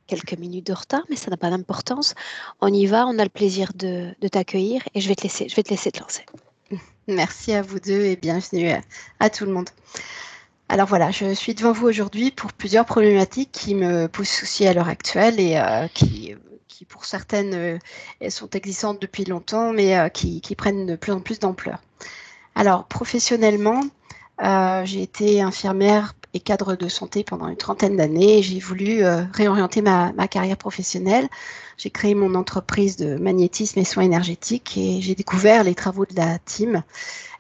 quelques minutes de retard, mais ça n'a pas d'importance. On y va, on a le plaisir de t'accueillir et je vais te laisser te lancer. Merci à vous deux et bienvenue à tout le monde. Alors voilà, je suis devant vous aujourd'hui pour plusieurs problématiques qui me posent souci à l'heure actuelle et qui pour certaines elles sont existantes depuis longtemps, mais qui prennent de plus en plus d'ampleur. Alors professionnellement, j'ai été infirmière et cadre de santé pendant une trentaine d'années et j'ai voulu réorienter ma carrière professionnelle. J'ai créé mon entreprise de magnétisme et soins énergétiques et j'ai découvert les travaux de la team.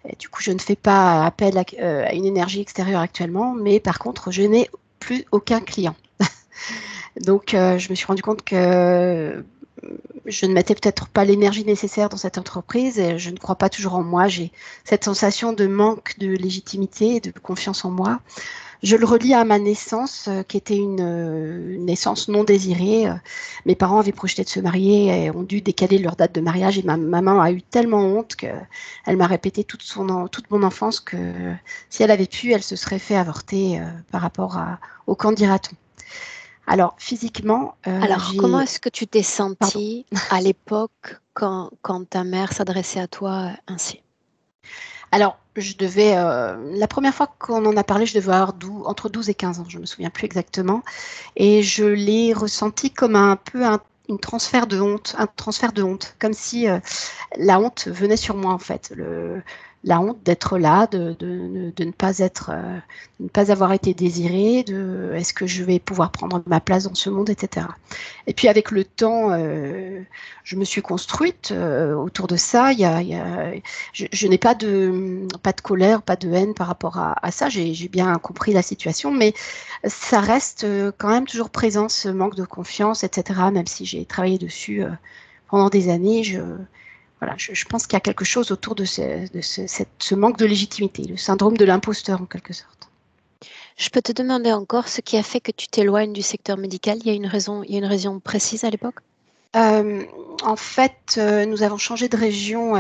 Et du coup, je ne fais pas appel à une énergie extérieure actuellement, mais par contre, je n'ai plus aucun client. Donc, je me suis rendu compte que je ne mettais peut-être pas l'énergie nécessaire dans cette entreprise et je ne crois pas toujours en moi. J'ai cette sensation de manque de légitimité et de confiance en moi. Je le relie à ma naissance, qui était une naissance non désirée. Mes parents avaient projeté de se marier et ont dû décaler leur date de mariage. Et ma maman a eu tellement honte qu'elle m'a répété toute mon enfance que si elle avait pu, elle se serait fait avorter par rapport au qu'en dira-t-on. Alors, physiquement, Alors, comment j'ai... est-ce que tu t'es Pardon. sentie à l'époque quand ta mère s'adressait à toi ainsi? Alors, la première fois qu'on en a parlé, je devais avoir entre 12 et 15 ans, je ne me souviens plus exactement. Et je l'ai ressenti comme un peu une transfert de honte, un transfert de honte, comme si la honte venait sur moi en fait. La honte d'être là, de ne pas être, de ne pas avoir été désirée, est-ce que je vais pouvoir prendre ma place dans ce monde, etc. Et puis avec le temps, je me suis construite autour de ça. Je n'ai pas de colère, pas de haine par rapport à ça. J'ai bien compris la situation, mais ça reste quand même toujours présent, ce manque de confiance, etc. Même si j'ai travaillé dessus pendant des années, voilà, je pense qu'il y a quelque chose autour ce manque de légitimité, le syndrome de l'imposteur en quelque sorte. Je peux te demander encore ce qui a fait que tu t'éloignes du secteur médical? Il y a une raison précise à l'époque? Euh, En fait, nous avons changé de région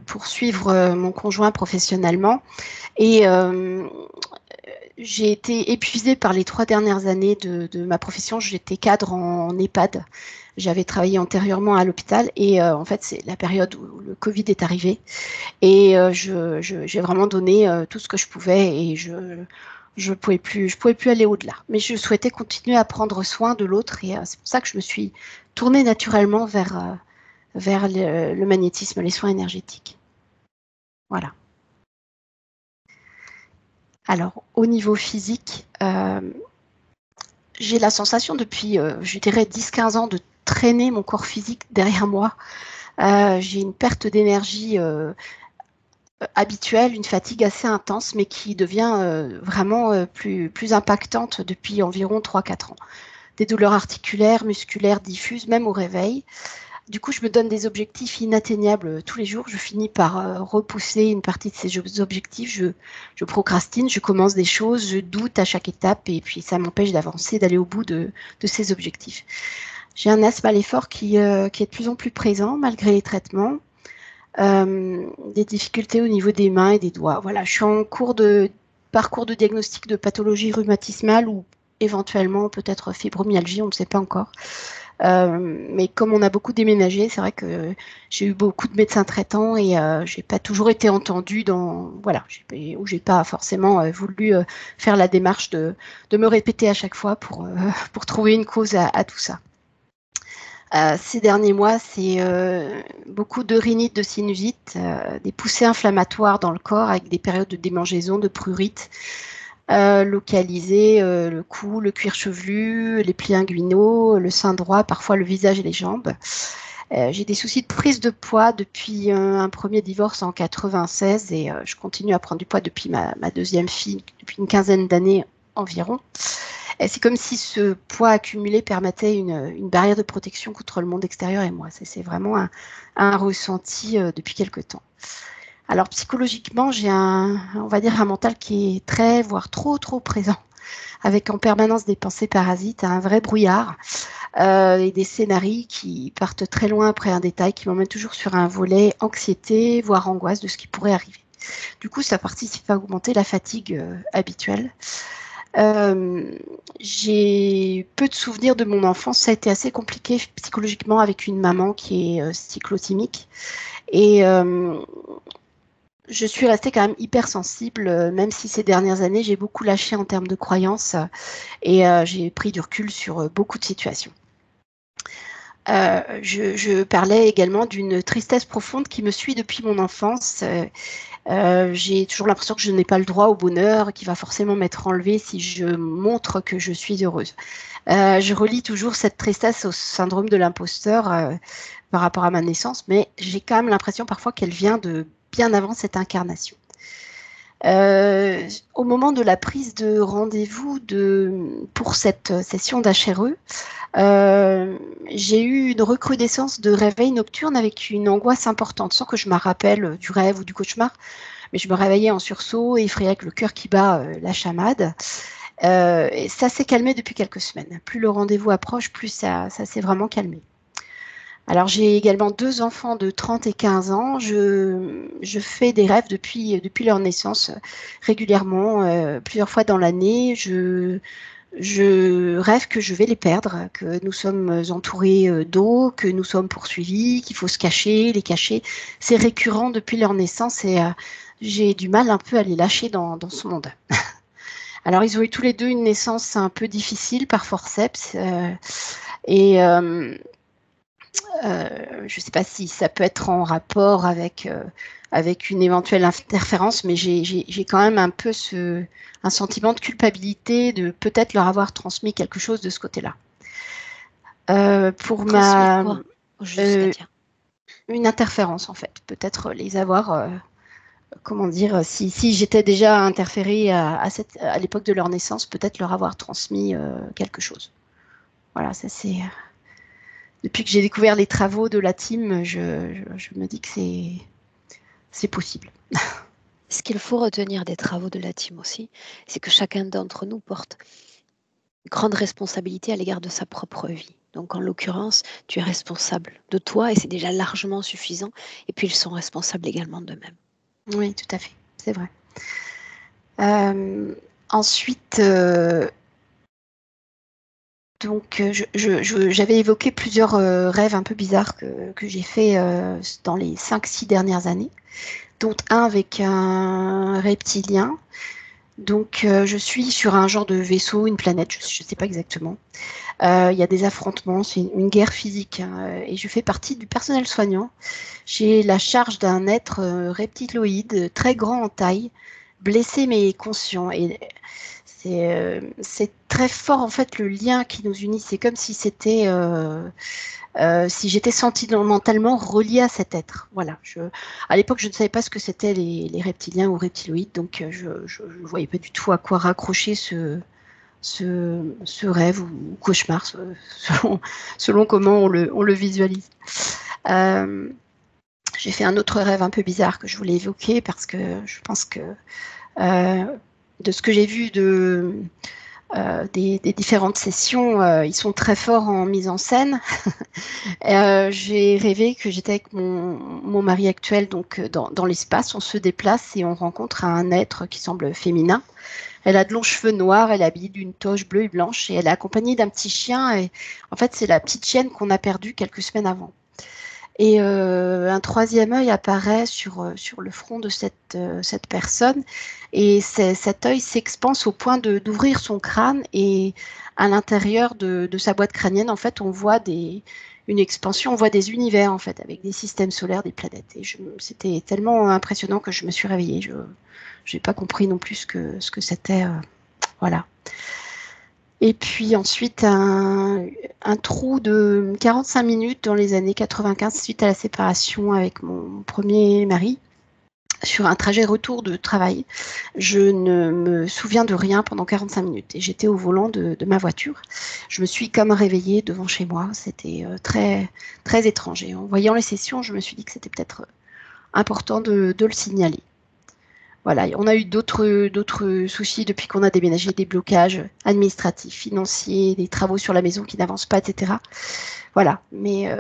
pour suivre mon conjoint professionnellement et j'ai été épuisée par les 3 dernières années de ma profession. J'étais cadre en EHPAD. J'avais travaillé antérieurement à l'hôpital et en fait, c'est la période où le Covid est arrivé. Et j'ai vraiment donné tout ce que je pouvais et je pouvais plus aller au-delà. Mais je souhaitais continuer à prendre soin de l'autre et c'est pour ça que je me suis tournée naturellement vers le magnétisme, les soins énergétiques. Voilà. Alors, au niveau physique, j'ai la sensation depuis, je dirais, 10-15 ans de traîner mon corps physique derrière moi. J'ai une perte d'énergie habituelle, une fatigue assez intense, mais qui devient vraiment plus impactante depuis environ 3-4 ans. Des douleurs articulaires, musculaires diffuses, même au réveil. Du coup, je me donne des objectifs inatteignables tous les jours. Je finis par repousser une partie de ces objectifs. Je procrastine, je commence des choses, je doute à chaque étape et puis ça m'empêche d'avancer, d'aller au bout de ces objectifs. J'ai un asthme à l'effort qui est de plus en plus présent malgré les traitements. Des difficultés au niveau des mains et des doigts. Voilà, je suis en cours de parcours de diagnostic de pathologie rhumatismale ou éventuellement peut-être fibromyalgie, on ne sait pas encore. Mais comme on a beaucoup déménagé, c'est vrai que j'ai eu beaucoup de médecins traitants et j'ai pas toujours été entendue dans voilà, où j'ai pas forcément voulu faire la démarche de me répéter à chaque fois pour trouver une cause à tout ça. Ces derniers mois, c'est beaucoup de rhinite, de sinusite, des poussées inflammatoires dans le corps avec des périodes de démangeaison, de prurite localisées, le cou, le cuir chevelu, les plis inguinaux, le sein droit, parfois le visage et les jambes. J'ai des soucis de prise de poids depuis un premier divorce en 96 et je continue à prendre du poids depuis ma deuxième fille, depuis une quinzaine d'années environ. C'est comme si ce poids accumulé permettait une barrière de protection contre le monde extérieur et moi. C'est vraiment un ressenti depuis quelque temps. Alors psychologiquement, on va dire, un mental qui est très, voire trop présent, avec en permanence des pensées parasites, un vrai brouillard et des scénarios qui partent très loin après un détail, qui m'emmènent toujours sur un volet anxiété, voire angoisse de ce qui pourrait arriver. Du coup, ça participe à augmenter la fatigue habituelle. J'ai peu de souvenirs de mon enfance. Ça a été assez compliqué psychologiquement avec une maman qui est cyclotimique. Et je suis restée quand même hyper sensible, même si ces dernières années, j'ai beaucoup lâché en termes de croyances et j'ai pris du recul sur beaucoup de situations. Je parlais également d'une tristesse profonde qui me suit depuis mon enfance. J'ai toujours l'impression que je n'ai pas le droit au bonheur, qui va forcément m'être enlevé si je montre que je suis heureuse. Je relie toujours cette tristesse au syndrome de l'imposteur par rapport à ma naissance, mais j'ai quand même l'impression parfois qu'elle vient de bien avant cette incarnation. Au moment de la prise de rendez-vous pour cette session d'HRE, j'ai eu une recrudescence de réveil nocturne avec une angoisse importante, sans que je me rappelle du rêve ou du cauchemar, mais je me réveillais en sursaut, effrayée avec le cœur qui bat la chamade. Et ça s'est calmé depuis quelques semaines. Plus le rendez-vous approche, plus ça s'est vraiment calmé. Alors j'ai également 2 enfants de 30 et 15 ans. Je fais des rêves depuis leur naissance régulièrement, plusieurs fois dans l'année. Je rêve que je vais les perdre, que nous sommes entourés d'eau, que nous sommes poursuivis, qu'il faut se cacher, les cacher. C'est récurrent depuis leur naissance et j'ai du mal un peu à les lâcher dans ce monde. Alors ils ont eu tous les deux une naissance un peu difficile par forceps et je ne sais pas si ça peut être en rapport avec une éventuelle interférence, mais j'ai quand même un peu un sentiment de culpabilité de peut-être leur avoir transmis quelque chose de ce côté-là. Pour Transmis quoi, au juste, Nadia? Une interférence en fait, peut-être les avoir, comment dire, si j'étais déjà interférée à l'époque de leur naissance, peut-être leur avoir transmis quelque chose. Voilà, ça c'est. Depuis que j'ai découvert les travaux de la team, je me dis que c'est possible. Ce qu'il faut retenir des travaux de la team aussi, c'est que chacun d'entre nous porte une grande responsabilité à l'égard de sa propre vie. Donc en l'occurrence, tu es responsable de toi et c'est déjà largement suffisant. Et puis ils sont responsables également d'eux-mêmes. Oui, tout à fait, c'est vrai. Ensuite, donc j'avais évoqué plusieurs rêves un peu bizarres que j'ai fait dans les 5-6 dernières années, dont un avec un reptilien. Donc je suis sur un genre de vaisseau, une planète, je ne sais pas exactement. Il y a des affrontements, c'est une guerre physique hein, et je fais partie du personnel soignant. J'ai la charge d'un être reptiloïde, très grand en taille, blessé mais conscient. Et c'est très fort en fait le lien qui nous unit. C'est comme si c'était, si j'étais sentimentalement reliée à cet être. Voilà. À l'époque, je ne savais pas ce que c'était les reptiliens ou reptiloïdes, donc je ne voyais pas du tout à quoi raccrocher ce rêve ou cauchemar, selon comment on le visualise. J'ai fait un autre rêve un peu bizarre que je voulais évoquer parce que je pense que de ce que j'ai vu des différentes sessions, ils sont très forts en mise en scène. J'ai rêvé que j'étais avec mon mari actuel donc dans l'espace, on se déplace et on rencontre un être qui semble féminin. Elle a de longs cheveux noirs, elle est habillée d'une toge bleue et blanche et elle est accompagnée d'un petit chien. Et en fait, c'est la petite chienne qu'on a perdue quelques semaines avant. Et un troisième œil apparaît sur le front de cette personne. Et cet œil s'expanse au point d'ouvrir son crâne. Et à l'intérieur de sa boîte crânienne, en fait, on voit une expansion, on voit des univers, en fait, avec des systèmes solaires, des planètes. Et c'était tellement impressionnant que je me suis réveillée. Je n'ai pas compris non plus ce que c'était. Voilà. Et puis ensuite, un trou de 45 minutes dans les années 95 suite à la séparation avec mon premier mari, sur un trajet retour de travail. Je ne me souviens de rien pendant 45 minutes et j'étais au volant de ma voiture. Je me suis comme réveillée devant chez moi. C'était très, très étrange. Et en voyant les sessions, je me suis dit que c'était peut-être important de le signaler. Voilà, on a eu d'autres soucis depuis qu'on a déménagé, des blocages administratifs, financiers, des travaux sur la maison qui n'avancent pas, etc. Voilà, mais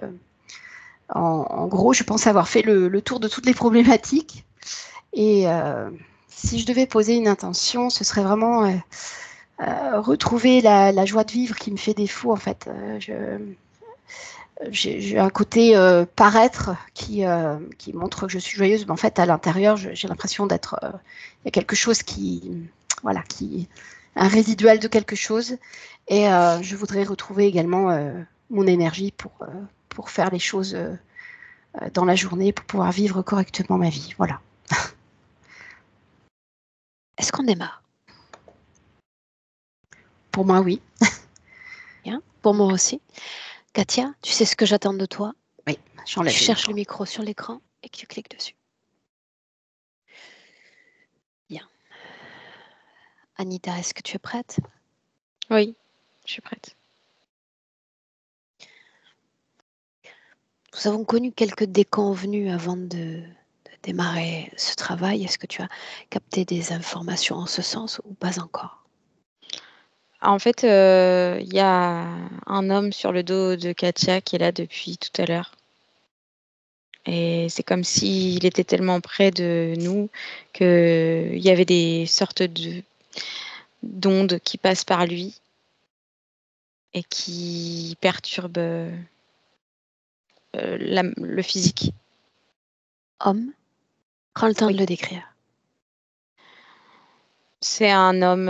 en gros, je pense avoir fait le tour de toutes les problématiques. Et si je devais poser une intention, ce serait vraiment retrouver la joie de vivre qui me fait défaut, en fait. J'ai un côté paraître qui montre que je suis joyeuse, mais en fait, à l'intérieur, j'ai l'impression d'être. Il y a quelque chose voilà, un résiduel de quelque chose. Et je voudrais retrouver également mon énergie pour faire les choses dans la journée, pour pouvoir vivre correctement ma vie. Voilà. Est-ce qu'on est marre? Pour moi, oui. Bien. Pour moi aussi. Katia, tu sais ce que j'attends de toi? Oui, Tu j'enlève le cherches micro. le micro sur l'écran et que tu cliques dessus. Bien. Anita, est-ce que tu es prête? Oui, je suis prête. Nous avons connu quelques déconvenues avant de démarrer ce travail. Est-ce que tu as capté des informations en ce sens ou pas encore? En fait, il y a un homme sur le dos de Katia qui est là depuis tout à l'heure. Et c'est comme s'il était tellement près de nous qu'il y avait des sortes d'ondes qui passent par lui et qui perturbent le physique. Homme, prends le temps Oui. de le décrire. C'est un homme,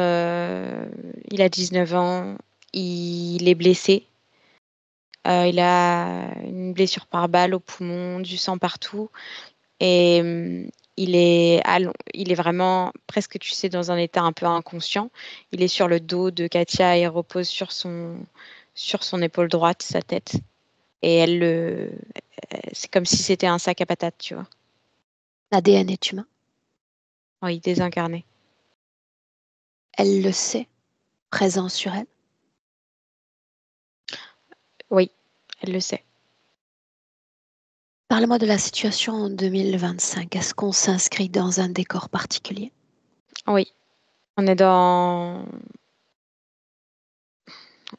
il a 19 ans, il est blessé. Il a une blessure par balle au poumon, du sang partout. Et il est vraiment presque, tu sais, dans un état un peu inconscient. Il est sur le dos de Katia et repose sur son épaule droite, sa tête. Et c'est comme si c'était un sac à patates, tu vois. L'ADN est humain. Oui, désincarné. Elle le sait, présent sur elle. Oui, elle le sait. Parle-moi de la situation en 2025. Est-ce qu'on s'inscrit dans un décor particulier? Oui, on est dans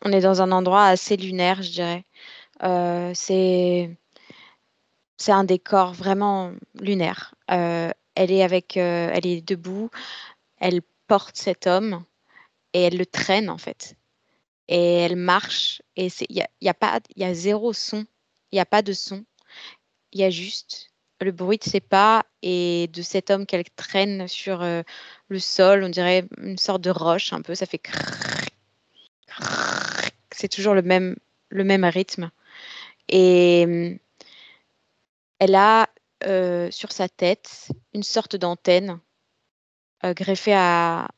un endroit assez lunaire, je dirais. C'est un décor vraiment lunaire. Elle est debout, elle porte cet homme et elle le traîne en fait. Et elle marche et il y a zéro son, il n'y a pas de son, il y a juste le bruit de ses pas et de cet homme qu'elle traîne sur le sol. On dirait une sorte de roche un peu, ça fait crrrr, crrrr. C'est toujours le même rythme. Et elle a sur sa tête une sorte d'antenne greffée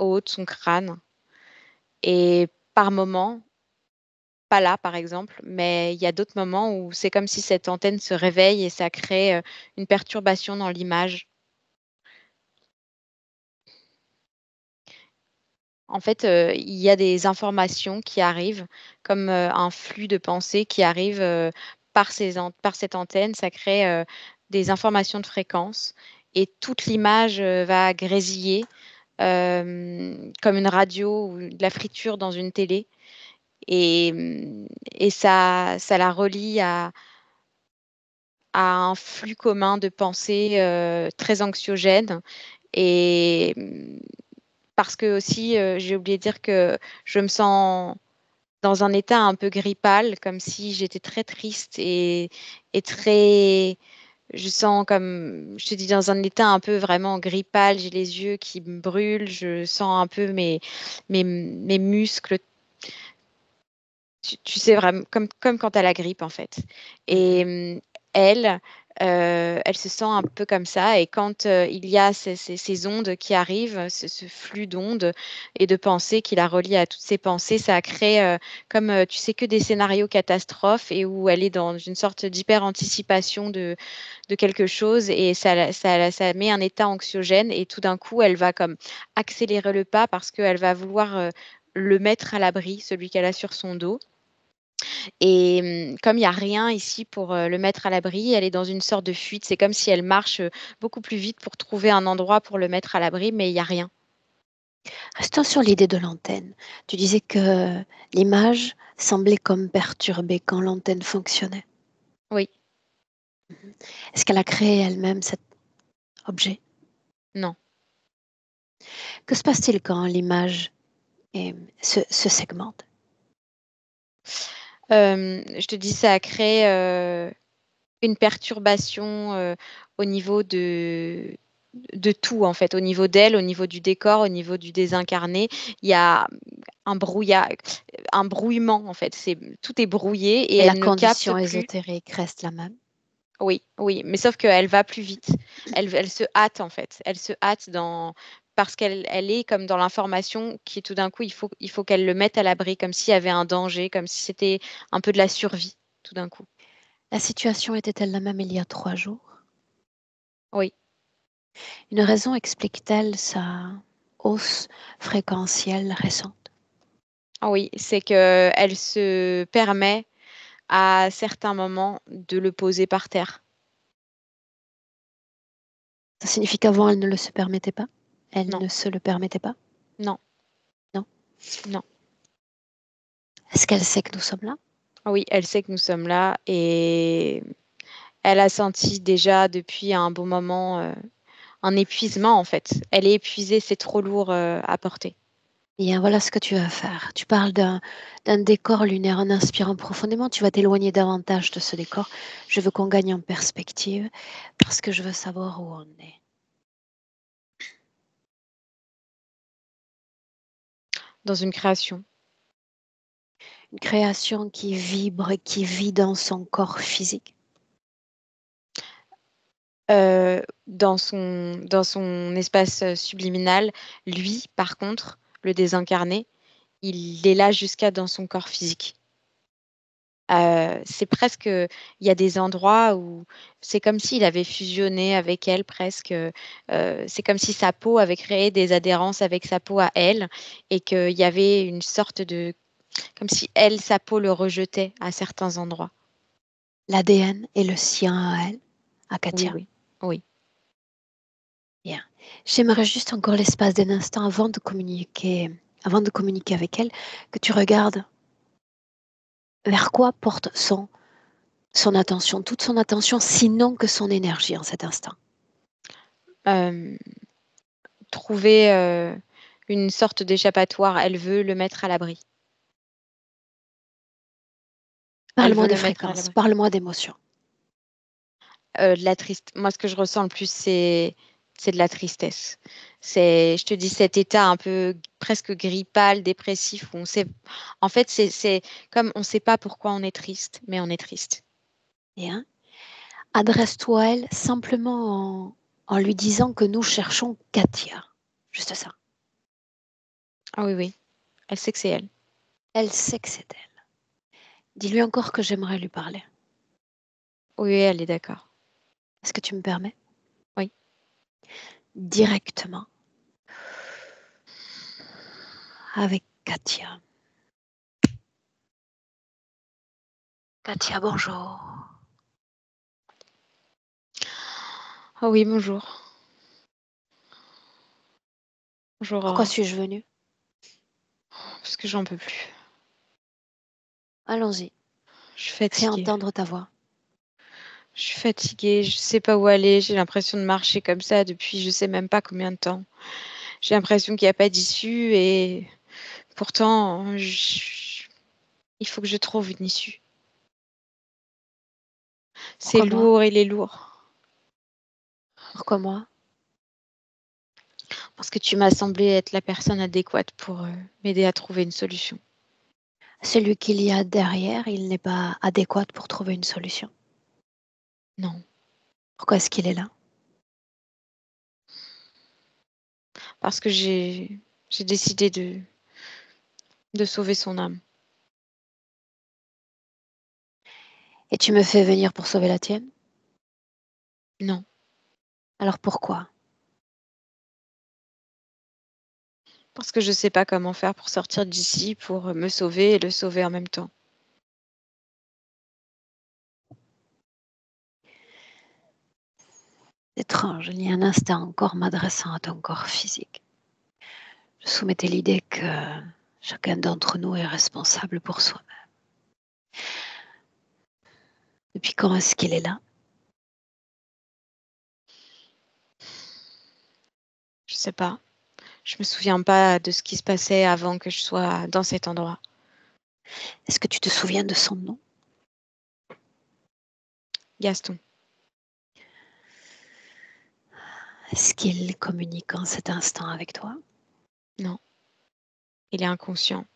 au haut de son crâne. Et par moment, pas là par exemple, mais il y a d'autres moments où c'est comme si cette antenne se réveille et ça crée une perturbation dans l'image. En fait, il y a des informations qui arrivent, comme un flux de pensée qui arrive par cette antenne. Ça crée des informations de fréquence et toute l'image va grésiller comme une radio ou de la friture dans une télé. Et ça la relie à un flux commun de pensée très anxiogène. Et parce que aussi, j'ai oublié de dire que je me sens dans un état un peu gris pâle, comme si j'étais très triste et très... Je sens comme, je te dis, dans un état un peu vraiment gris pâle, j'ai les yeux qui me brûlent, je sens un peu mes muscles, tu sais, vraiment, comme quand tu as la grippe, en fait. Et elle, elle se sent un peu comme ça. Et quand il y a ces ondes qui arrivent, ce flux d'ondes et de pensées qui la relient à toutes ces pensées, ça crée comme, tu sais, que des scénarios catastrophes et où elle est dans une sorte d'hyper-anticipation de quelque chose et ça met un état anxiogène et tout d'un coup, elle va comme accélérer le pas parce qu'elle va vouloir le mettre à l'abri, celui qu'elle a sur son dos. Et comme il n'y a rien ici pour le mettre à l'abri, elle est dans une sorte de fuite. C'est comme si elle marche beaucoup plus vite pour trouver un endroit pour le mettre à l'abri, mais il n'y a rien. Restons sur l'idée de l'antenne. Tu disais que l'image semblait comme perturbée quand l'antenne fonctionnait. Oui, Est-ce qu'elle a créé elle-même cet objet? non. Que se passe-t-il quand l'image et se segmente. Je te dis, ça a créé une perturbation au niveau de tout, en fait, au niveau d'elle, au niveau du décor, au niveau du désincarné. Il y a un brouillement, en fait. Tout est brouillé et Et la elle ne capte condition plus. ésotérique reste la même. Oui, oui, mais sauf qu'elle va plus vite. Elle se hâte, en fait. Elle se hâte parce qu'elle est comme dans l'information qui, tout d'un coup, il faut qu'elle le mette à l'abri, comme s'il y avait un danger, comme si c'était un peu de la survie, tout d'un coup. La situation était-elle la même il y a 3 jours? Oui. Une raison explique-t-elle sa hausse fréquentielle récente? Ah oui, c'est qu'elle se permet à certains moments de le poser par terre. Ça signifie qu'avant, elle ne le se permettait pas? Elle Non, ne se le permettait pas? non, Non. non. Est-ce qu'elle sait que nous sommes là? Ah oui, elle sait que nous sommes là et elle a senti déjà depuis un bon moment un épuisement en fait. Elle est épuisée, c'est trop lourd à porter. Bien, voilà ce que tu vas faire. Tu parles d'un décor lunaire. En inspirant profondément, tu vas t'éloigner davantage de ce décor. Je veux qu'on gagne en perspective parce que je veux savoir où on est. Dans une création. Une création qui vibre, qui vit dans son corps physique. Dans son espace subliminal, lui, par contre, le désincarné, il est là jusqu'à dans son corps physique. C'est presque, il y a des endroits où c'est comme s'il avait fusionné avec elle presque. C'est comme si sa peau avait créé des adhérences avec sa peau à elle et qu'il y avait une sorte de, comme si elle, sa peau le rejetait à certains endroits. L'ADN est le sien à elle, à Oui, Katia. oui, oui. Bien. J'aimerais juste encore l'espace d'un instant avant de communiquer avec elle, que tu regardes vers quoi porte son attention, toute son attention, sinon que son énergie en cet instant. Euh, Trouver une sorte d'échappatoire, elle veut le mettre à l'abri. Elle Parle-moi veut de le mettre à fréquence, l'abri. parle-moi d'émotion. De la triste. Moi, ce que je ressens le plus, c'est de la tristesse. Je te dis, cet état un peu presque gris pâle, dépressif, où on sait, en fait, c'est comme on ne sait pas pourquoi on est triste, mais on est triste. Bien. Adresse-toi à elle simplement en lui disant que nous cherchons Katia. Juste ça. Ah oui, oui, elle sait que c'est elle. Elle sait que c'est elle. Dis-lui encore que j'aimerais lui parler. Oui, oui, elle est d'accord. Est-ce que tu me permets? Oui. Directement avec Katia. Katia, bonjour. Ah oui, bonjour. Bonjour, Pourquoi Aura. suis-je venue? Parce que j'en peux plus. Allons-y. Je suis Fais fatiguée. entendre ta voix. Je suis fatiguée, je sais pas où aller, j'ai l'impression de marcher comme ça depuis je sais même pas combien de temps. J'ai l'impression qu'il n'y a pas d'issue et pourtant, il faut que je trouve une issue. C'est Pourquoi moi? lourd, il est lourd. Pourquoi moi? Parce que tu m'as semblé être la personne adéquate pour m'aider à trouver une solution. Celui qu'il y a derrière, il n'est pas adéquat pour trouver une solution. Non, Pourquoi est-ce qu'il est là? parce que j'ai décidé de sauver son âme. Et tu me fais venir pour sauver la tienne? Non, Alors pourquoi? parce que je sais pas comment faire pour sortir d'ici, pour me sauver et le sauver en même temps. Étrange, il y a un instant encore m'adressant à ton corps physique. Je soumettais l'idée que chacun d'entre nous est responsable pour soi-même. Depuis quand est-ce qu'il est là? Je sais pas. Je me souviens pas de ce qui se passait avant que je sois dans cet endroit. Est-ce que tu te souviens de son nom? Gaston. Est-ce qu'il communique en cet instant avec toi? Non. Il est inconscient.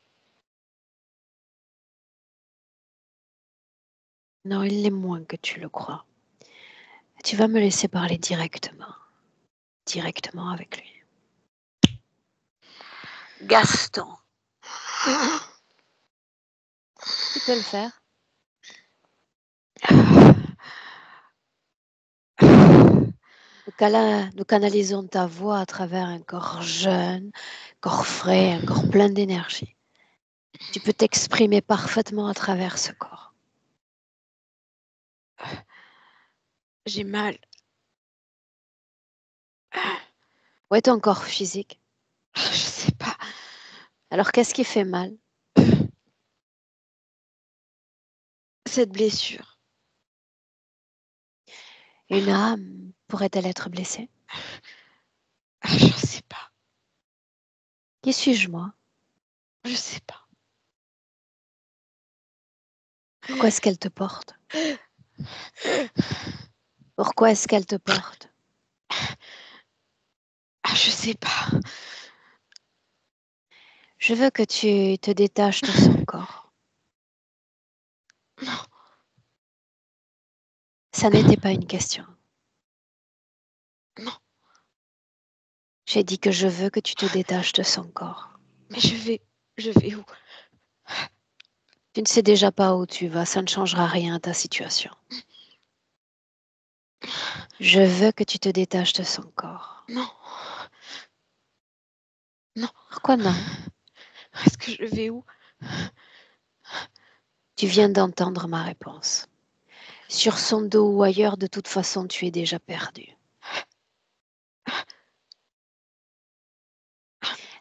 Non, il l'est moins que tu le crois. Tu vas me laisser parler directement avec lui. Gaston, tu peux le faire? Nous canalisons ta voix à travers un corps jeune, corps frais, un corps plein d'énergie. Tu peux t'exprimer parfaitement à travers ce corps. J'ai mal. Où est ton corps physique? Je sais pas. Alors qu'est-ce qui fait mal? Cette blessure. Une âme pourrait-elle être blessée? Je sais pas. Qui suis-je moi? Je sais pas. Pourquoi est-ce qu'elle te porte? Pourquoi est-ce qu'elle te porte? Je sais pas. Je veux que tu te détaches de son corps. Non. Ça n'était pas une question. Non. J'ai dit que je veux que tu te détaches de son corps. Mais je vais où? Tu ne sais déjà pas où tu vas, ça ne changera rien à ta situation. Je veux que tu te détaches de son corps. Non. Non. Pourquoi non? Est-ce que je vais où? Tu viens d'entendre ma réponse. Sur son dos ou ailleurs, de toute façon, tu es déjà perdu.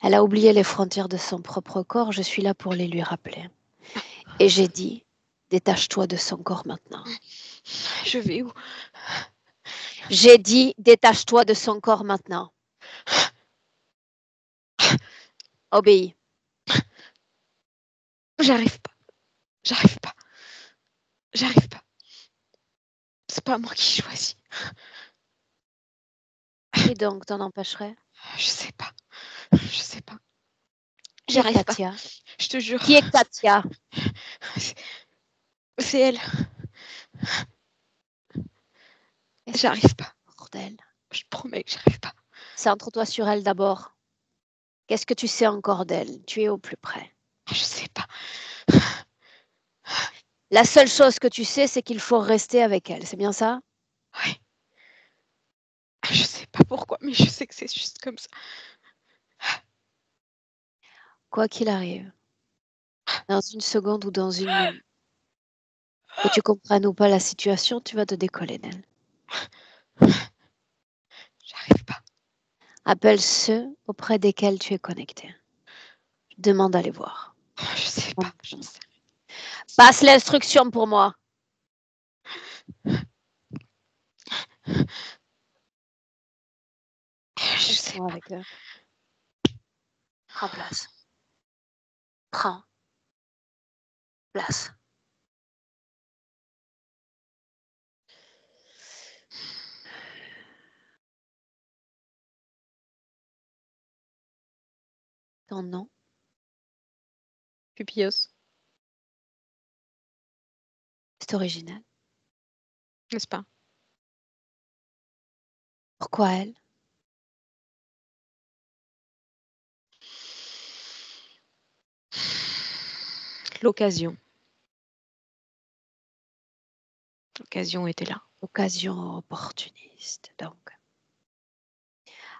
Elle a oublié les frontières de son propre corps, je suis là pour les lui rappeler. Et j'ai dit, détache-toi de son corps maintenant. Je vais où? J'ai dit, détache-toi de son corps maintenant. Obéis. J'arrive pas. J'arrive pas. J'arrive pas. C'est pas moi qui choisis. Qui donc t'en empêcherait? Je sais pas. Je sais pas. Qui est J'arrive pas. Katia? Je te jure. Qui est Katia? C'est elle. Qu'est-ce que J'arrive pas. bordel? Je te promets que j'arrive pas. Centre-toi sur elle d'abord. Qu'est-ce que tu sais encore d'elle? Tu es au plus près. Je sais pas. La seule chose que tu sais, c'est qu'il faut rester avec elle. C'est bien ça? Ouais. Je sais pas pourquoi, mais je sais que c'est juste comme ça. Quoi qu'il arrive, dans une seconde ou dans une minute, que tu comprennes ou pas la situation, tu vas te décoller d'elle. J'arrive pas. Appelle ceux auprès desquels tu es connecté. Demande à les voir. Je sais pas. Je sais. Passe l'instruction pour moi. Je sais Laisse-moi pas. avec eux. Prends place. Prends place. Ton nom? Pupios, C'est original. n'est-ce pas? Pourquoi elle? L'occasion. L'occasion était là. Occasion opportuniste, donc.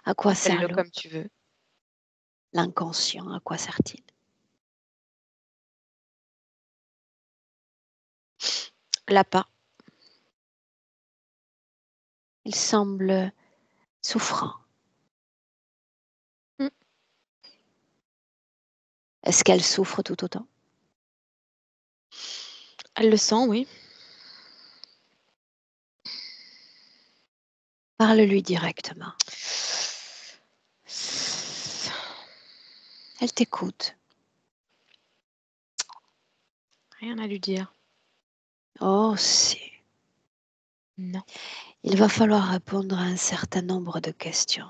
À quoi sert Appelle-le comme tu veux. l'inconscient? À quoi sert-il? L'appât. Il semble souffrant. Mm. Est-ce qu'elle souffre tout autant? Elle le sent, oui. Parle-lui directement. Elle t'écoute. Rien à lui dire. Oh, si. Non. Il va falloir répondre à un certain nombre de questions.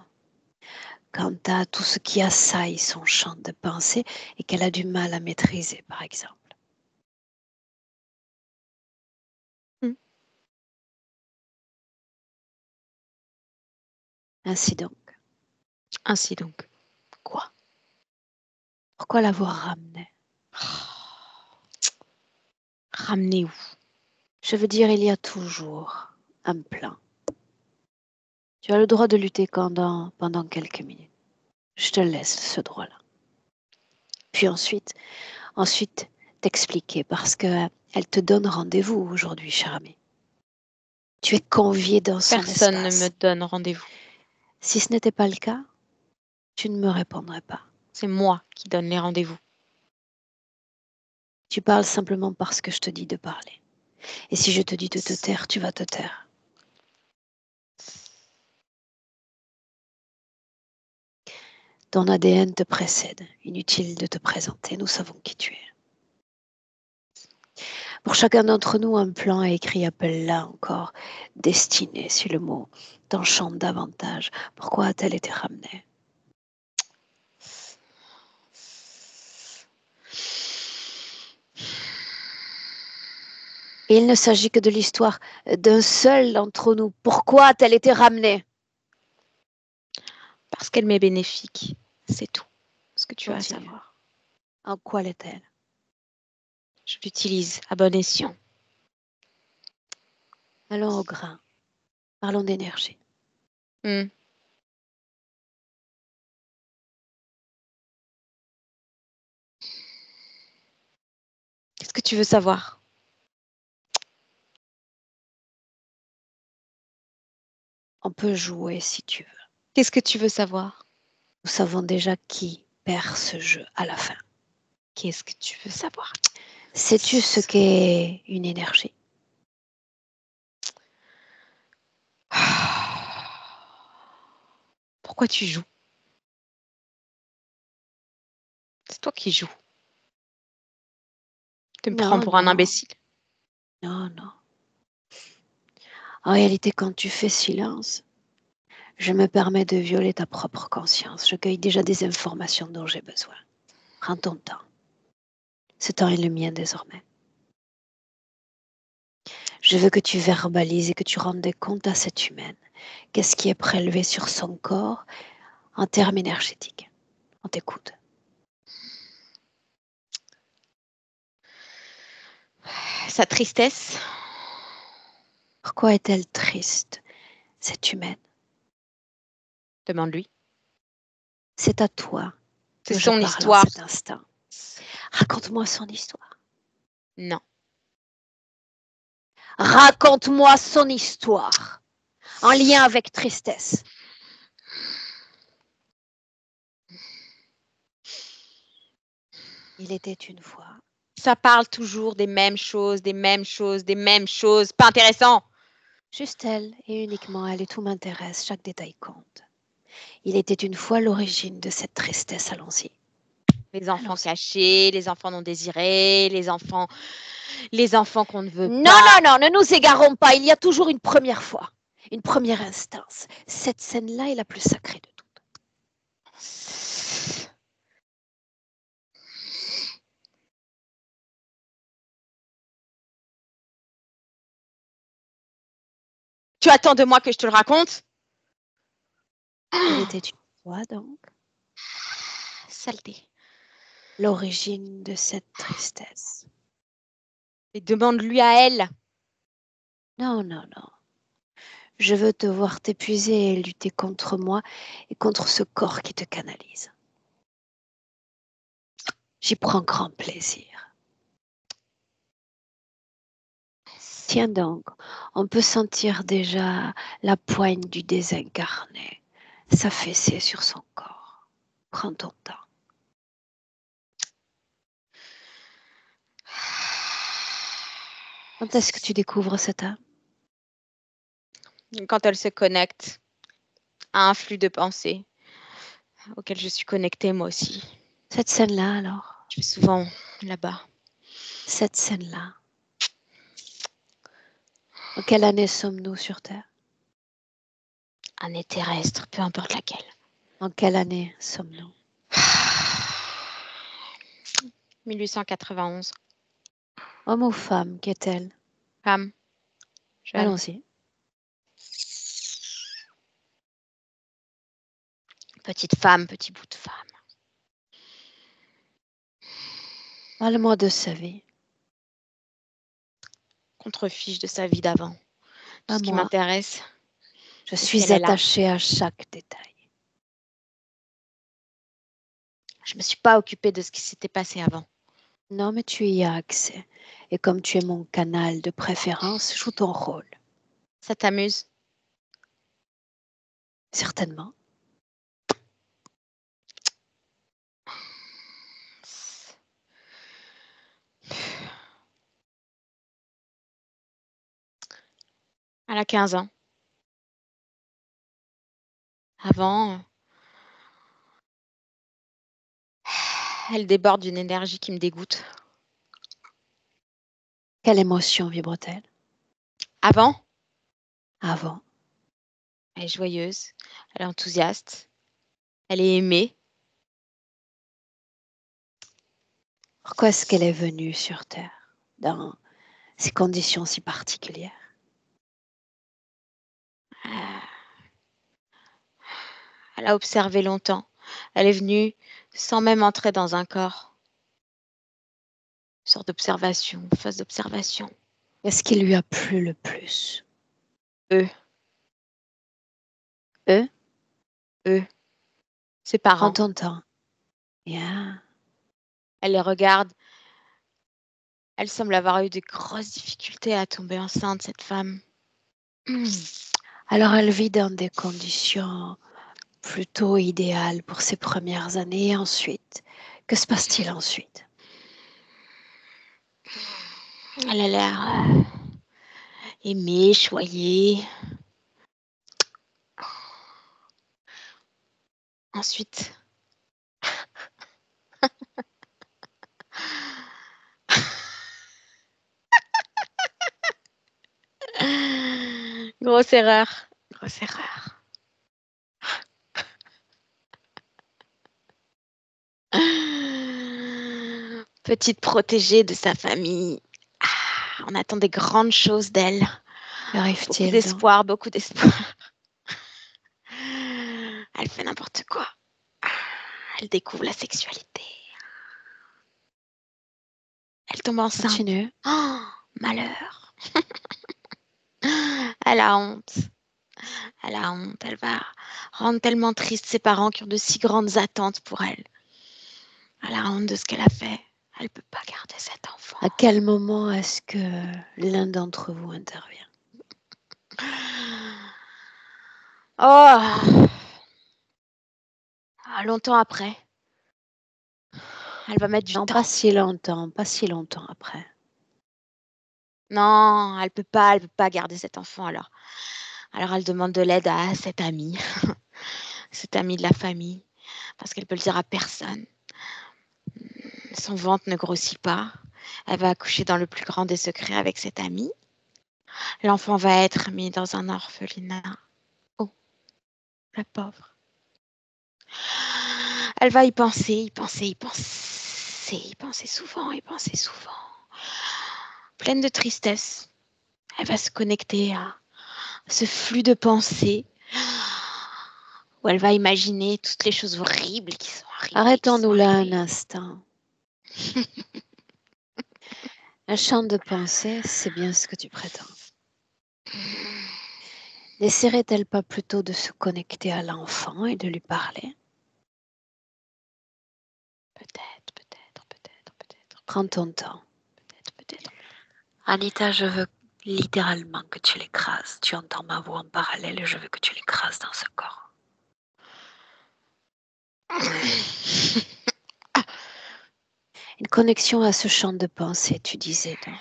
Quant à tout ce qui assaille son champ de pensée et qu'elle a du mal à maîtriser, par exemple. Ainsi donc. Ainsi donc. Quoi? Pourquoi l'avoir ramené? Ramener où? Je veux dire, il y a toujours un plan. Tu as le droit de lutter pendant quelques minutes. Je te laisse ce droit-là. Puis ensuite t'expliquer parce que elle te donne rendez-vous aujourd'hui, cher ami. Tu es convié dans son Personne ne espace. me donne rendez-vous. Si ce n'était pas le cas, tu ne me répondrais pas. C'est moi qui donne les rendez-vous. Tu parles simplement parce que je te dis de parler. Et si je te dis de te taire, tu vas te taire. Ton ADN te précède. Inutile de te présenter, nous savons qui tu es. Pour chacun d'entre nous, un plan est écrit, appelle-la encore, destiné, si le mot t'enchante davantage. Pourquoi a-t-elle été ramenée? Et il ne s'agit que de l'histoire d'un seul d'entre nous. Pourquoi a-t-elle été ramenée? Parce qu'elle m'est bénéfique. C'est tout ce que tu as à Continue. savoir. En quoi l'est-elle? Je l'utilise à bon escient. Allons au grain. Parlons d'énergie. Qu'est-ce que tu veux savoir? On peut jouer si tu veux. Qu'est-ce que tu veux savoir? Nous savons déjà qui perd ce jeu à la fin. Qu'est-ce que tu veux savoir? Sais-tu ce qu'est une énergie? Pourquoi tu joues? C'est toi qui joues. Tu me prends Non, pour un non, imbécile. non. En réalité, quand tu fais silence, je me permets de violer ta propre conscience. Je cueille déjà des informations dont j'ai besoin. Prends ton temps. Ce temps est le mien désormais. Je veux que tu verbalises et que tu rendes des comptes à cette humaine. Qu'est-ce qui est prélevé sur son corps en termes énergétiques? On t'écoute. Sa tristesse, Pourquoi est-elle triste, cette humaine? demande-lui. C'est à toi C'est que je son parle en histoire. cet instant. Raconte-moi son histoire. Non. Raconte-moi son histoire en lien avec tristesse. Il était une fois. Ça parle toujours des mêmes choses, des mêmes choses, des mêmes choses. Pas intéressant. Juste elle et uniquement elle et tout m'intéresse, chaque détail compte. Il était une fois l'origine de cette tristesse, allons-y. Les enfants Allons-y. cachés, les enfants non désirés, les enfants qu'on ne veut Non, pas. non, ne nous égarons pas, il y a toujours une première fois, une première instance. Cette scène-là est la plus sacrée de toutes. Tu attends de moi que je te le raconte? Il était une fois donc Saleté. l'origine de cette tristesse. Et demande-lui à elle. Non. Je veux te voir t'épuiser et lutter contre moi et contre ce corps qui te canalise. J'y prends grand plaisir. Tiens donc, on peut sentir déjà la poigne du désincarné s'affaisser sur son corps. Prends ton temps. Quand est-ce que tu découvres cette âme? Quand elle se connecte à un flux de pensée auquel je suis connectée moi aussi. Cette scène-là, alors, Je vais souvent là-bas. cette scène-là. En quelle année sommes-nous sur Terre? Année terrestre, peu importe laquelle. En quelle année sommes-nous? 1891. Homme ou femme, qu'est-elle? Femme, jeune. Allons-y. Petite femme, petit bout de femme. Parle-moi de sa vie. Contrefiche de sa vie d'avant. Tout À ce qui moi, m'intéresse, je c'est suis qu'elle est là. attachée à chaque détail. Je ne me suis pas occupée de ce qui s'était passé avant. Non, mais tu y as accès. Et comme tu es mon canal de préférence, joue ton rôle. Ça t'amuse? Certainement. Elle a 15 ans. Avant, elle déborde d'une énergie qui me dégoûte. Quelle émotion vibre-t-elle? Avant, Avant. elle est joyeuse, elle est enthousiaste, elle est aimée. Pourquoi est-ce qu'elle est venue sur Terre dans ces conditions si particulières? Elle a observé longtemps. Elle est venue sans même entrer dans un corps. Une sorte d'observation, phase d'observation. Qu'est-ce qui lui a plu le plus? Eux, Eux? ses Prends parents. ton temps. Bien. Elle les regarde. Elle semble avoir eu de grosses difficultés à tomber enceinte, cette femme. Alors elle vit dans des conditions plutôt idéales pour ses premières années. Et ensuite, que se passe-t-il ensuite? Elle a l'air aimée, choyée. Ensuite, grosse erreur. Grosse erreur. Petite protégée de sa famille. On attend des grandes choses d'elle. Beaucoup Qu'arrive-t-il donc? d'espoir, beaucoup d'espoir. Elle fait n'importe quoi. Elle découvre la sexualité. Elle tombe enceinte. Continue. Oh, malheur. Elle a honte. Elle a honte. Elle va rendre tellement triste ses parents qui ont de si grandes attentes pour elle. Elle a honte de ce qu'elle a fait. Elle ne peut pas garder cet enfant. À quel moment est-ce que l'un d'entre vous intervient? Oh, longtemps après. Elle va mettre du Non, temps. pas si longtemps après. Non, elle peut pas garder cet enfant alors. Alors elle demande de l'aide à cette amie, cette amie de la famille, parce qu'elle peut le dire à personne. Son ventre ne grossit pas. Elle va accoucher dans le plus grand des secrets avec cette amie. L'enfant va être mis dans un orphelinat. Oh, la pauvre. Elle va y penser souvent, pleine de tristesse. Elle va se connecter à ce flux de pensées où elle va imaginer toutes les choses horribles qui sont arrivées. Arrêtons-nous là un instant. Un champ de pensée, c'est bien ce que tu prétends. N'essaierait-elle pas plutôt de se connecter à l'enfant et de lui parler? Peut-être. Prends ton temps. Peut-être. Anita, je veux littéralement que tu l'écrases. Tu entends ma voix en parallèle et je veux que tu l'écrases dans ce corps. Une connexion à ce champ de pensée, tu disais donc.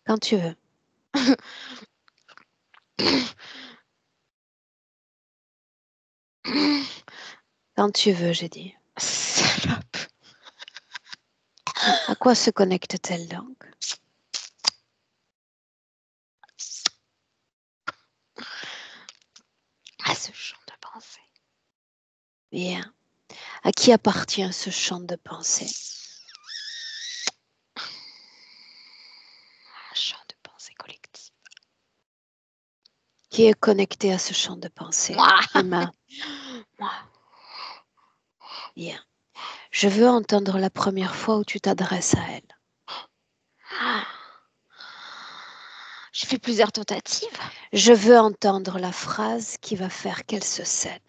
Quand tu veux. Quand tu veux, j'ai dit. Salope. À quoi se connecte-t-elle donc? À ce champ de pensée. Bien. À qui appartient ce champ de pensée? Un champ de pensée collective. Qui est connecté à ce champ de pensée? Moi. Emma. Moi. Bien. Je veux entendre la première fois où tu t'adresses à elle. Ah. J'ai fait plusieurs tentatives. Je veux entendre la phrase qui va faire qu'elle se cède.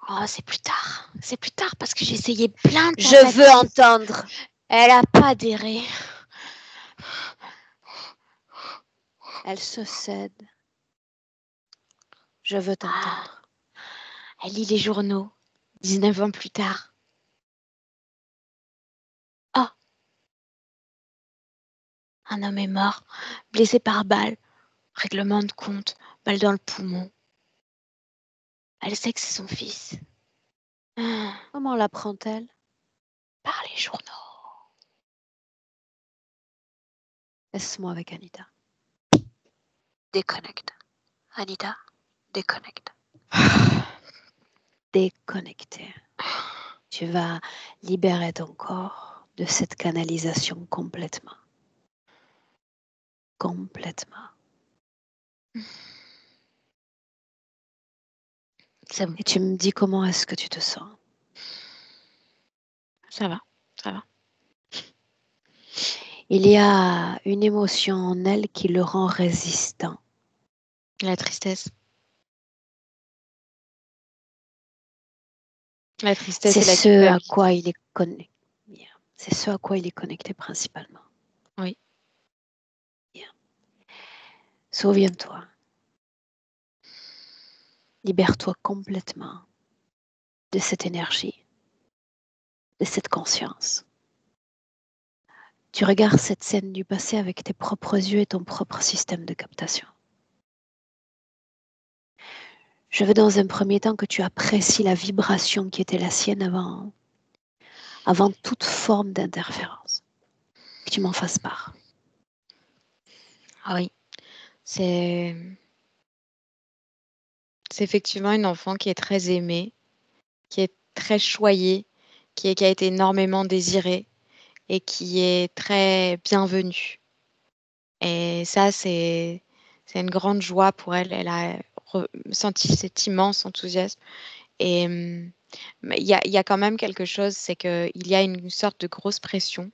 Oh, c'est plus tard. C'est plus tard parce que j'ai essayé plein de Je tentatives. veux entendre. Elle a pas adhéré. Elle se cède. Je veux t'entendre. Elle lit les journaux. 19 ans plus tard. Oh. Un homme est mort, blessé par balle. Règlement de compte, balle dans le poumon. Elle sait que c'est son fils. Comment l'apprend-elle? Par les journaux. Laisse-moi avec Anita. Déconnecte. Anita, déconnecte. Déconnecté. Tu vas libérer ton corps de cette canalisation complètement. Complètement. C'est bon. Et tu me dis comment est-ce que tu te sens? Ça va, ça va. Il y a une émotion en elle qui le rend résistant. La tristesse. La tristesse C'est et la ce à culpabilité. quoi il est connecté. C'est ce à quoi il est connecté principalement. Oui. Bien. Souviens-toi. Libère-toi complètement de cette énergie, de cette conscience. Tu regardes cette scène du passé avec tes propres yeux et ton propre système de captation. Je veux dans un premier temps que tu apprécies la vibration qui était la sienne avant toute forme d'interférence. Que tu m'en fasses part. Ah oui. C'est effectivement une enfant qui est très aimée, qui est très choyée, qui a été énormément désirée et qui est très bienvenue. Et ça, c'est une grande joie pour elle. Elle a ressenti cet immense enthousiasme. Et il y a quand même quelque chose, c'est qu'il y a une sorte de grosse pression.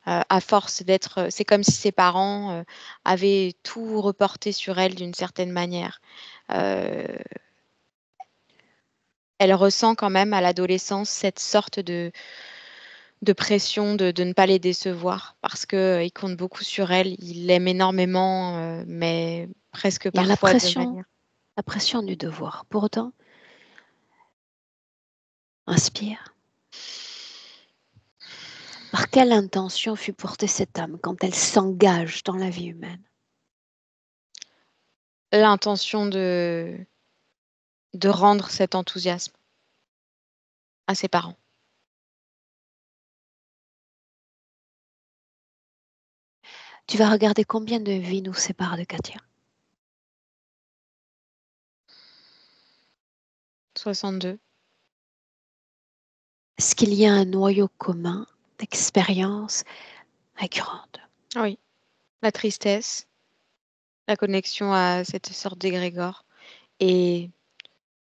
À force d'être, c'est comme si ses parents avaient tout reporté sur elle d'une certaine manière. Elle ressent quand même à l'adolescence cette sorte de pression de ne pas les décevoir parce qu'il compte beaucoup sur elle, il l'aime énormément, mais presque Il y a la parfois de manière... pression du devoir. Pour autant, inspire. Par quelle intention fut portée cette âme quand elle s'engage dans la vie humaine? L'intention de rendre cet enthousiasme à ses parents. Tu vas regarder combien de vies nous séparent de Katia? 62. Est-ce qu'il y a un noyau commun d'expériences récurrentes? Oui, la tristesse, la connexion à cette sorte d'égrégore et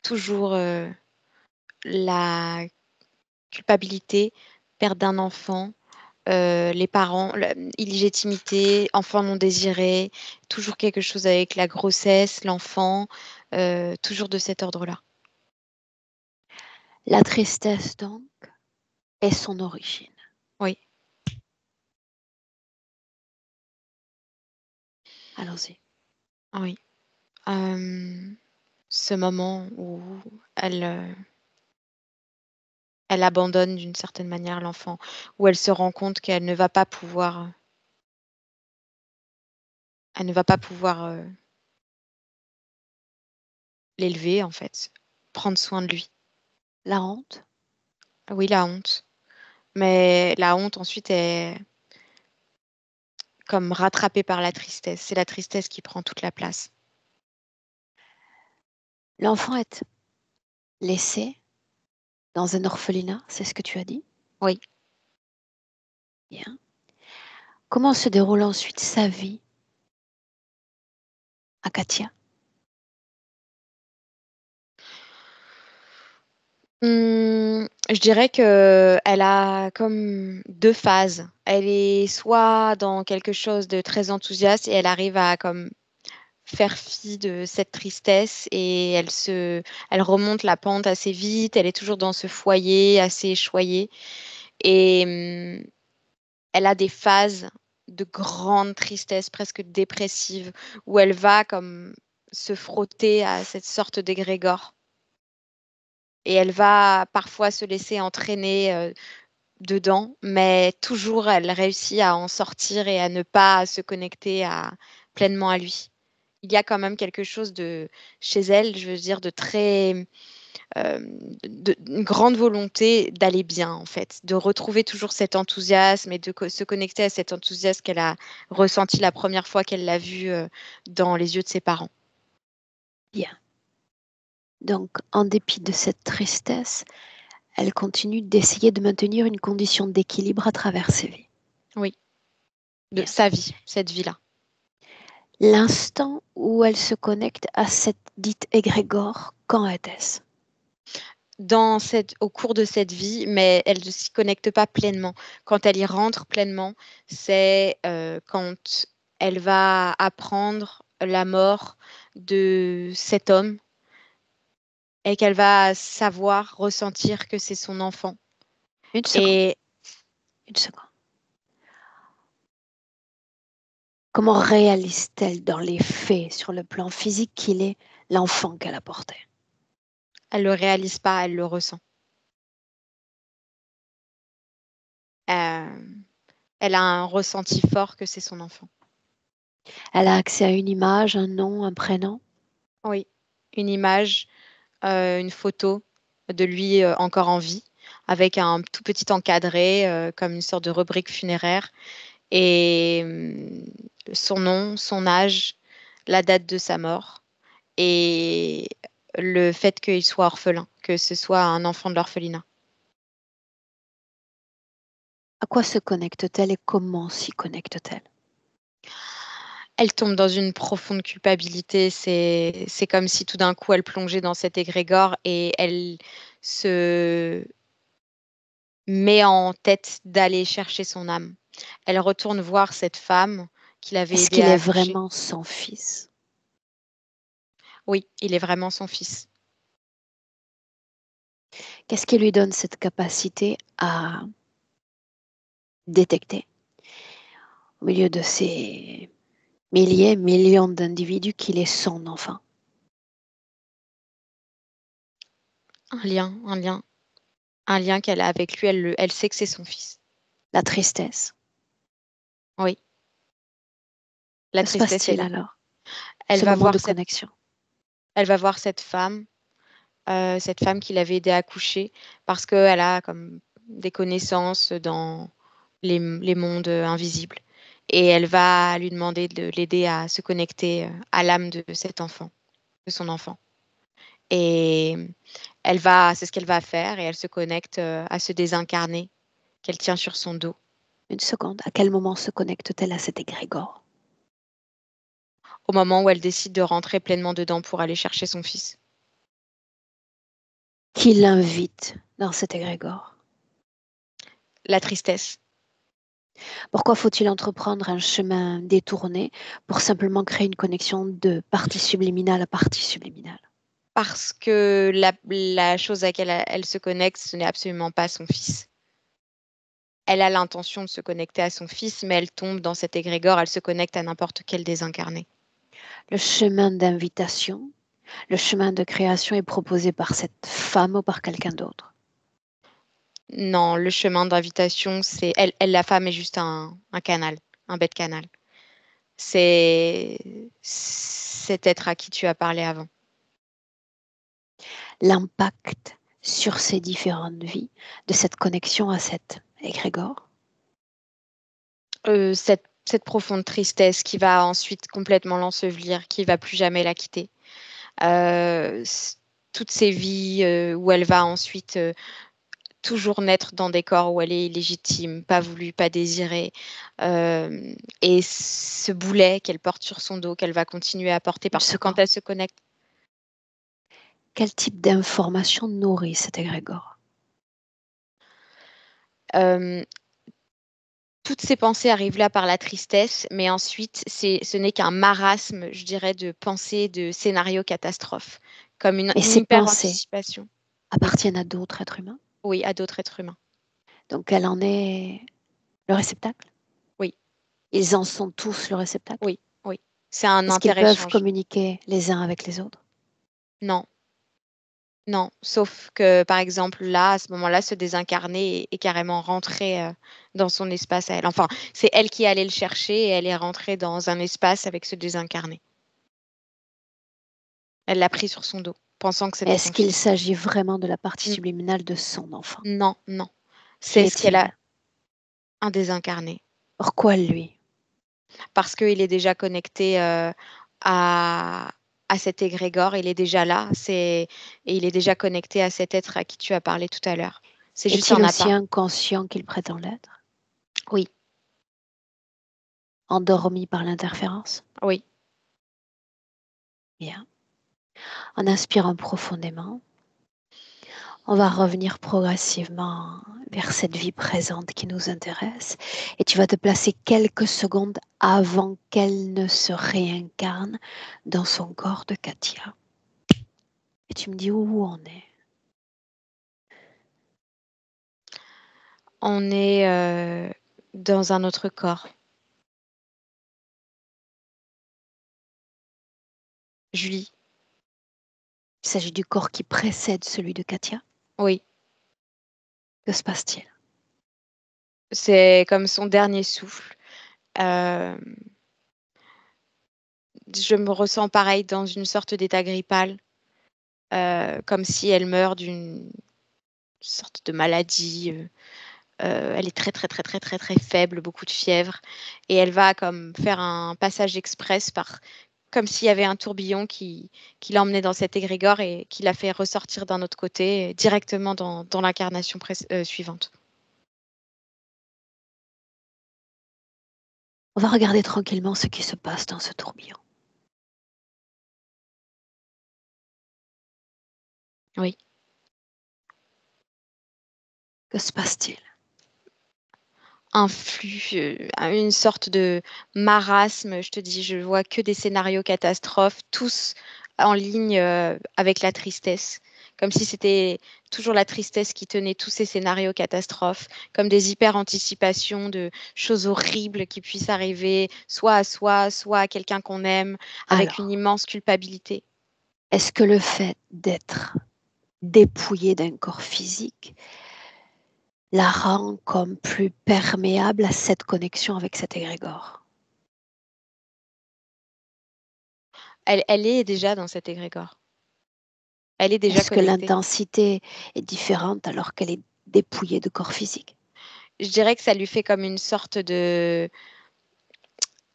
toujours la culpabilité, perte d'un enfant, les parents, illégitimité, enfant non désiré, toujours quelque chose avec la grossesse, l'enfant, toujours de cet ordre-là. La tristesse, donc, est son origine. Oui. Allons-y. Oui. Ce moment où elle abandonne d'une certaine manière l'enfant, où elle se rend compte qu'elle ne va pas pouvoir l'élever en fait, prendre soin de lui. La honte? Oui, la honte. Mais la honte ensuite est comme rattrapée par la tristesse. C'est la tristesse qui prend toute la place. L'enfant est laissé dans un orphelinat, c'est ce que tu as dit? Oui. Bien. Comment se déroule ensuite sa vie à Katia? Je dirais que elle a comme deux phases. Elle est soit dans quelque chose de très enthousiaste et elle arrive à comme faire fi de cette tristesse et elle remonte la pente assez vite. Elle est toujours dans ce foyer assez choyé et elle a des phases de grande tristesse, presque dépressive, où elle va comme se frotter à cette sorte d'égrégore. Et elle va parfois se laisser entraîner dedans, mais toujours elle réussit à en sortir et à ne pas se connecter pleinement à lui. Il y a quand même quelque chose de chez elle, je veux dire, de très euh, une grande volonté d'aller bien en fait, de retrouver toujours cet enthousiasme et de se connecter à cet enthousiasme qu'elle a ressenti la première fois qu'elle l'a vu dans les yeux de ses parents. Bien. Donc, en dépit de cette tristesse, elle continue d'essayer de maintenir une condition d'équilibre à travers ses vies. Oui, de Bien. sa vie, cette vie-là. L'instant où elle se connecte à cette dite égrégore, quand était-ce? Au cours de cette vie, mais elle ne s'y connecte pas pleinement. Quand elle y rentre pleinement, c'est quand elle va apprendre la mort de cet homme et qu'elle va savoir, ressentir que c'est son enfant. Une seconde. Et Une seconde. Comment réalise-t-elle dans les faits, sur le plan physique, qu'il est l'enfant qu'elle a porté? elle ne le réalise pas, elle le ressent. Euh, Elle a un ressenti fort que c'est son enfant. Elle a accès à une image, un nom, un prénom? Oui, une image, une photo de lui encore en vie, avec un tout petit encadré, comme une sorte de rubrique funéraire, et son nom, son âge, la date de sa mort, et le fait qu'il soit orphelin, que ce soit un enfant de l'orphelinat. À quoi se connecte-t-elle et comment s'y connecte-t-elle? Elle tombe dans une profonde culpabilité. C'est comme si tout d'un coup, elle plongeait dans cet égrégore et elle se met en tête d'aller chercher son âme. Elle retourne voir cette femme qui l'avait Est-ce aidée qu'il à est accoucher. vraiment son fils? Oui, il est vraiment son fils. Qu'est-ce qui lui donne cette capacité à détecter, au milieu de ces milliers, millions d'individus, qu'il est son enfant? Un lien, un lien qu'elle a avec lui. Elle sait que c'est son fils. La tristesse. Oui, la Que se tristesse, passe-t-il elle, alors, elle ce va moment voir de cette, connexion? elle va voir cette femme qui l'avait aidée à accoucher, parce qu'elle a comme des connaissances dans les mondes invisibles. Et elle va lui demander de l'aider à se connecter à l'âme de cet enfant, de son enfant. Et c'est ce qu'elle va faire et elle se connecte à ce désincarné qu'elle tient sur son dos. Une seconde. À quel moment se connecte-t-elle à cet égrégore? Au moment où elle décide de rentrer pleinement dedans pour aller chercher son fils. Qui l'invite dans cet égrégore? La tristesse. Pourquoi faut-il entreprendre un chemin détourné pour simplement créer une connexion de partie subliminale à partie subliminale? Parce que la chose à laquelle elle se connecte, ce n'est absolument pas son fils. Elle a l'intention de se connecter à son fils, mais elle tombe dans cet égrégore, elle se connecte à n'importe quel désincarné. Le chemin d'invitation, le chemin de création est proposé par cette femme ou par quelqu'un d'autre? Non, le chemin d'invitation, c'est la femme est juste un canal, un bête canal. C'est cet être à qui tu as parlé avant. l'impact sur ces différentes vies de cette connexion à cet égrégore? Cette profonde tristesse qui va ensuite complètement l'ensevelir, qui va plus jamais la quitter. Toutes ces vies où elle va ensuite toujours naître dans des corps où elle est illégitime, pas voulue, pas désirée. Et ce boulet qu'elle porte sur son dos, qu'elle va continuer à porter, parce que quand elle se connecte. Quel type d'information nourrit cet égrégore? Toutes ces pensées arrivent là par la tristesse, mais ensuite, ce n'est qu'un marasme, je dirais, de pensées, de scénarios catastrophes, comme une Et ces pensées hyper-anticipation. appartiennent à d'autres êtres humains? Oui, à d'autres êtres humains. Donc elle en est le réceptacle? Oui. Ils en sont tous le réceptacle? Oui, oui. C'est un Est-ce qu'ils peuvent inter-échange. communiquer les uns avec les autres? Non. Non, sauf que, par exemple, là, à ce moment-là, se désincarner est carrément rentré dans son espace à elle. Enfin, c'est elle qui est allée le chercher et elle est rentrée dans un espace avec ce désincarné. Elle l'a pris sur son dos, pensant que c'était Est-ce son qu'il fils. s'agit vraiment de la partie N- subliminale de son enfant? Non, non. Qui C'est ce qu'elle a, est-il? un désincarné. Pourquoi lui? Parce qu'il est déjà connecté à, à cet égrégore, il est déjà là, et il est déjà connecté à cet être à qui tu as parlé tout à l'heure. C'est juste Est-il un aussi appât. inconscient qu'il prétend l'être? Oui, Endormi par l'interférence? oui. Bien. En inspirant profondément, on va revenir progressivement vers cette vie présente qui nous intéresse et tu vas te placer quelques secondes avant qu'elle ne se réincarne dans son corps de Katia. Et tu me dis où on est. On est dans un autre corps. Julie, Il s'agit du corps qui précède celui de Katia. oui, Que se passe-t-il? c'est comme son dernier souffle. Euh, je me ressens pareil dans une sorte d'état grippal, comme si elle meurt d'une sorte de maladie. Elle est très très très très très très faible, beaucoup de fièvre, et elle va comme faire un passage express comme s'il y avait un tourbillon qui l'emmenait dans cet égrégore et qui l'a fait ressortir d'un autre côté directement dans l'incarnation suivante. On va regarder tranquillement ce qui se passe dans ce tourbillon. Oui. Que se passe-t-il? Un flux, une sorte de marasme. Je te dis, je vois que des scénarios catastrophes, tous en ligne avec la tristesse. Comme si c'était toujours la tristesse qui tenait tous ces scénarios catastrophes, comme des hyper-anticipations de choses horribles qui puissent arriver, soit à soi, soit à quelqu'un qu'on aime, avec une Alors, immense culpabilité. est-ce que le fait d'être dépouillé d'un corps physique la rend comme plus perméable à cette connexion avec cet égrégore? Elle est déjà dans cet égrégore. Elle est déjà Est-ce que connectée. l'intensité est différente alors qu'elle est dépouillée de corps physique? Je dirais que ça lui fait comme une sorte de...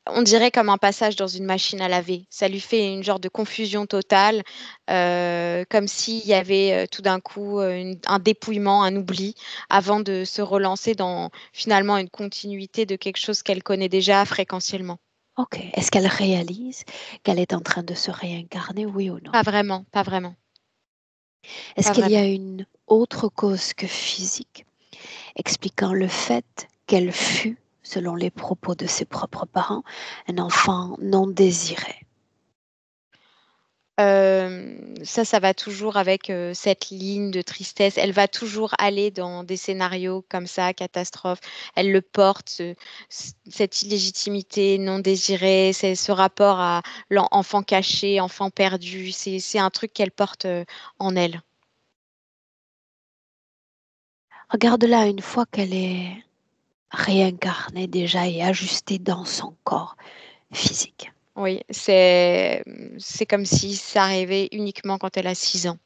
On dirait comme un passage dans une machine à laver. Ça lui fait une genre de confusion totale, comme s'il y avait tout d'un coup un dépouillement, un oubli, avant de se relancer dans finalement une continuité de quelque chose qu'elle connaît déjà fréquentiellement. Ok. Est-ce qu'elle réalise qu'elle est en train de se réincarner, oui ou non? Pas vraiment, pas vraiment, Est-ce pas qu'il y vraiment. a une autre cause que physique expliquant le fait qu'elle fut, selon les propos de ses propres parents, un enfant non désiré? Ça va toujours avec cette ligne de tristesse. Elle va toujours aller dans des scénarios comme ça, catastrophe. Elle le porte, cette illégitimité non désirée, c'est ce rapport à l'enfant caché, enfant perdu. C'est un truc qu'elle porte en elle. Regarde-la une fois qu'elle est réincarnée déjà et ajustée dans son corps physique. Oui, c'est comme si ça arrivait uniquement quand elle a 6 ans.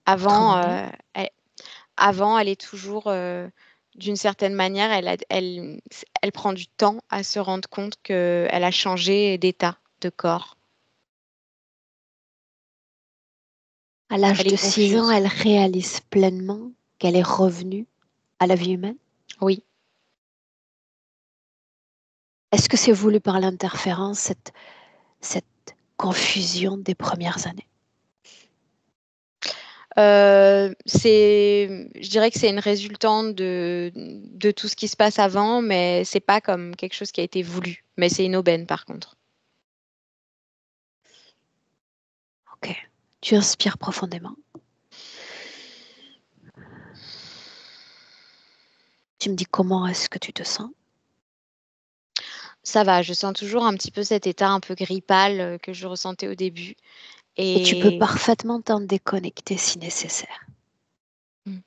Avant, Autrement dit, elle est toujours, d'une certaine manière, elle prend du temps à se rendre compte qu'elle a changé d'état de corps. à l'âge Elle est de 6 ans, confuse. elle réalise pleinement qu'elle est revenue à la vie humaine. Oui. Est-ce que c'est voulu par l'interférence, cette confusion des premières années? Je dirais que c'est une résultante de tout ce qui se passe avant, mais c'est pas comme quelque chose qui a été voulu. Mais c'est une aubaine par contre. Ok. Tu inspires profondément. Tu me dis comment est-ce que tu te sens? Ça va, je sens toujours un petit peu cet état un peu gris pâle que je ressentais au début. Et tu peux Et parfaitement t'en déconnecter si nécessaire. Mm.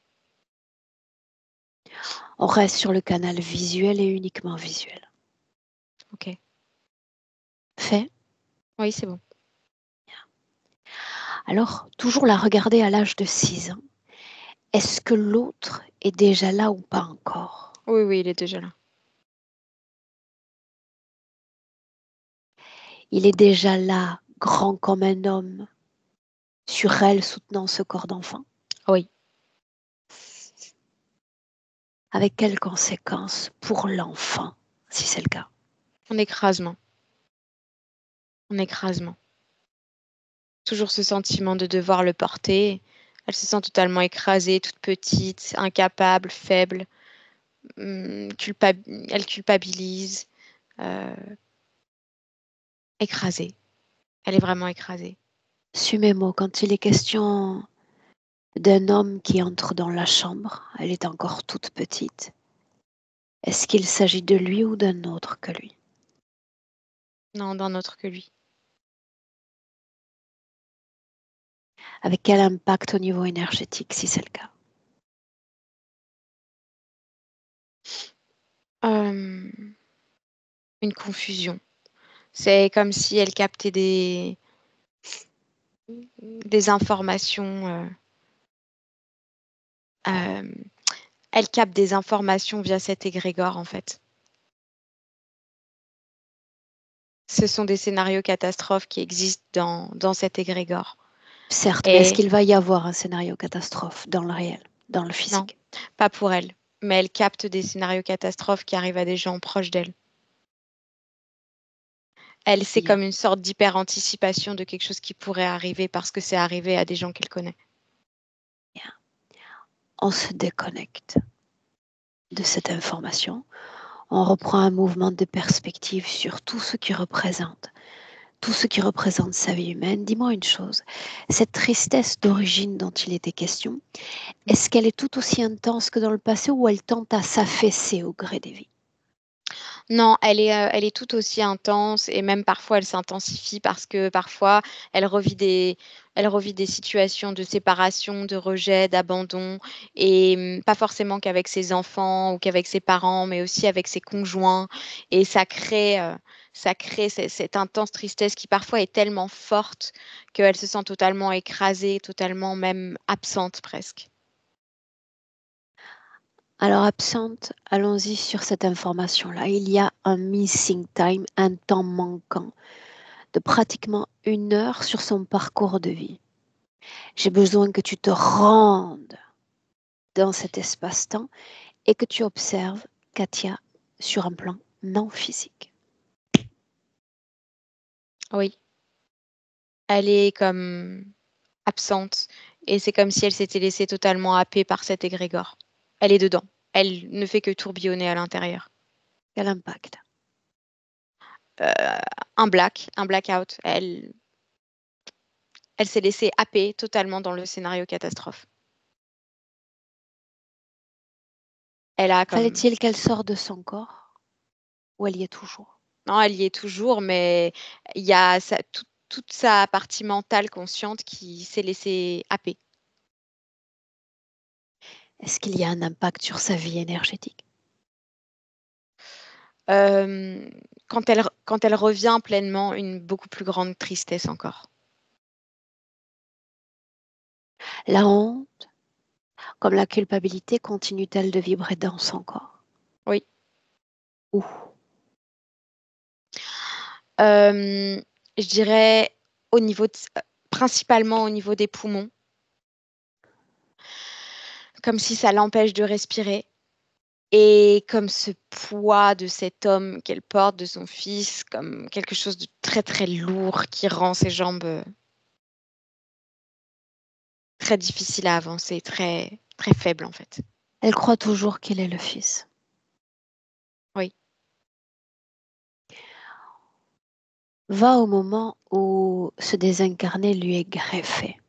On reste sur le canal visuel et uniquement visuel. Ok. Fait? Oui, c'est bon. Alors, toujours la regarder à l'âge de 6 ans. Est-ce que l'autre est déjà là ou pas encore? Oui, oui, il est déjà là. Il est déjà là, grand comme un homme, sur elle soutenant ce corps d'enfant. Oui, Avec quelles conséquences pour l'enfant, si c'est le cas? en écrasement. En écrasement. Toujours ce sentiment de devoir le porter. Elle se sent totalement écrasée, toute petite, incapable, faible. Elle culpabilise, euh, écrasée. Elle est vraiment écrasée. Suis mes mots, quand il est question d'un homme qui entre dans la chambre, elle est encore toute petite. Est-ce qu'il s'agit de lui ou d'un autre que lui? Non, d'un autre que lui. Avec quel impact au niveau énergétique, si c'est le cas? Euh, une confusion. C'est comme si elle captait des informations. Euh, Elle capte des informations via cet égrégore, en fait. Ce sont des scénarios catastrophes qui existent dans cet égrégore. Certes, mais est-ce Et qu'il va y avoir un scénario catastrophe dans le réel, dans le non, physique? pas pour elle. Mais elle capte des scénarios catastrophes qui arrivent à des gens proches d'elle. Elle, c'est Bien, comme une sorte d'hyper-anticipation de quelque chose qui pourrait arriver parce que c'est arrivé à des gens qu'elle connaît. bien. On se déconnecte de cette information. On reprend un mouvement de perspective sur tout ce qui représente sa vie humaine. Dis-moi une chose, cette tristesse d'origine dont il était question, est-ce qu'elle est tout aussi intense que dans le passé ou elle tente à s'affaisser au gré des vies? Non, elle est tout aussi intense et même parfois elle s'intensifie parce que parfois elle revit des situations de séparation, de rejet, d'abandon et pas forcément qu'avec ses enfants ou qu'avec ses parents, mais aussi avec ses conjoints et ça crée cette intense tristesse qui parfois est tellement forte qu'elle se sent totalement écrasée, totalement même absente presque. Alors absente, allons-y sur cette information-là. Il y a un missing time, un temps manquant de pratiquement 1 heure sur son parcours de vie. J'ai besoin que tu te rendes dans cet espace-temps et que tu observes Katia sur un plan non physique. Oui, elle est comme absente et c'est comme si elle s'était laissée totalement happer par cet égrégore. Elle est dedans. Elle ne fait que tourbillonner à l'intérieur. Quel impact? Euh, un blackout. Elle s'est laissée happer totalement dans le scénario catastrophe. Elle a comme... Fallait-il qu'elle sorte de son corps ou elle y est toujours? Non, elle y est toujours, mais il y a toute sa partie mentale consciente qui s'est laissée happer. Est-ce qu'il y a un impact sur sa vie énergétique? Euh, quand elle revient pleinement, une beaucoup plus grande tristesse encore. La honte, comme la culpabilité, continue-t-elle de vibrer dans son corps? Oui. Où? Je dirais au niveau principalement au niveau des poumons, comme si ça l'empêche de respirer. Et comme ce poids de cet homme qu'elle porte, de son fils, comme quelque chose de très très lourd qui rend ses jambes très difficiles à avancer, très très faibles en fait. Elle croit toujours qu'il est le fils. Oui. Va au moment où ce désincarné lui est greffé.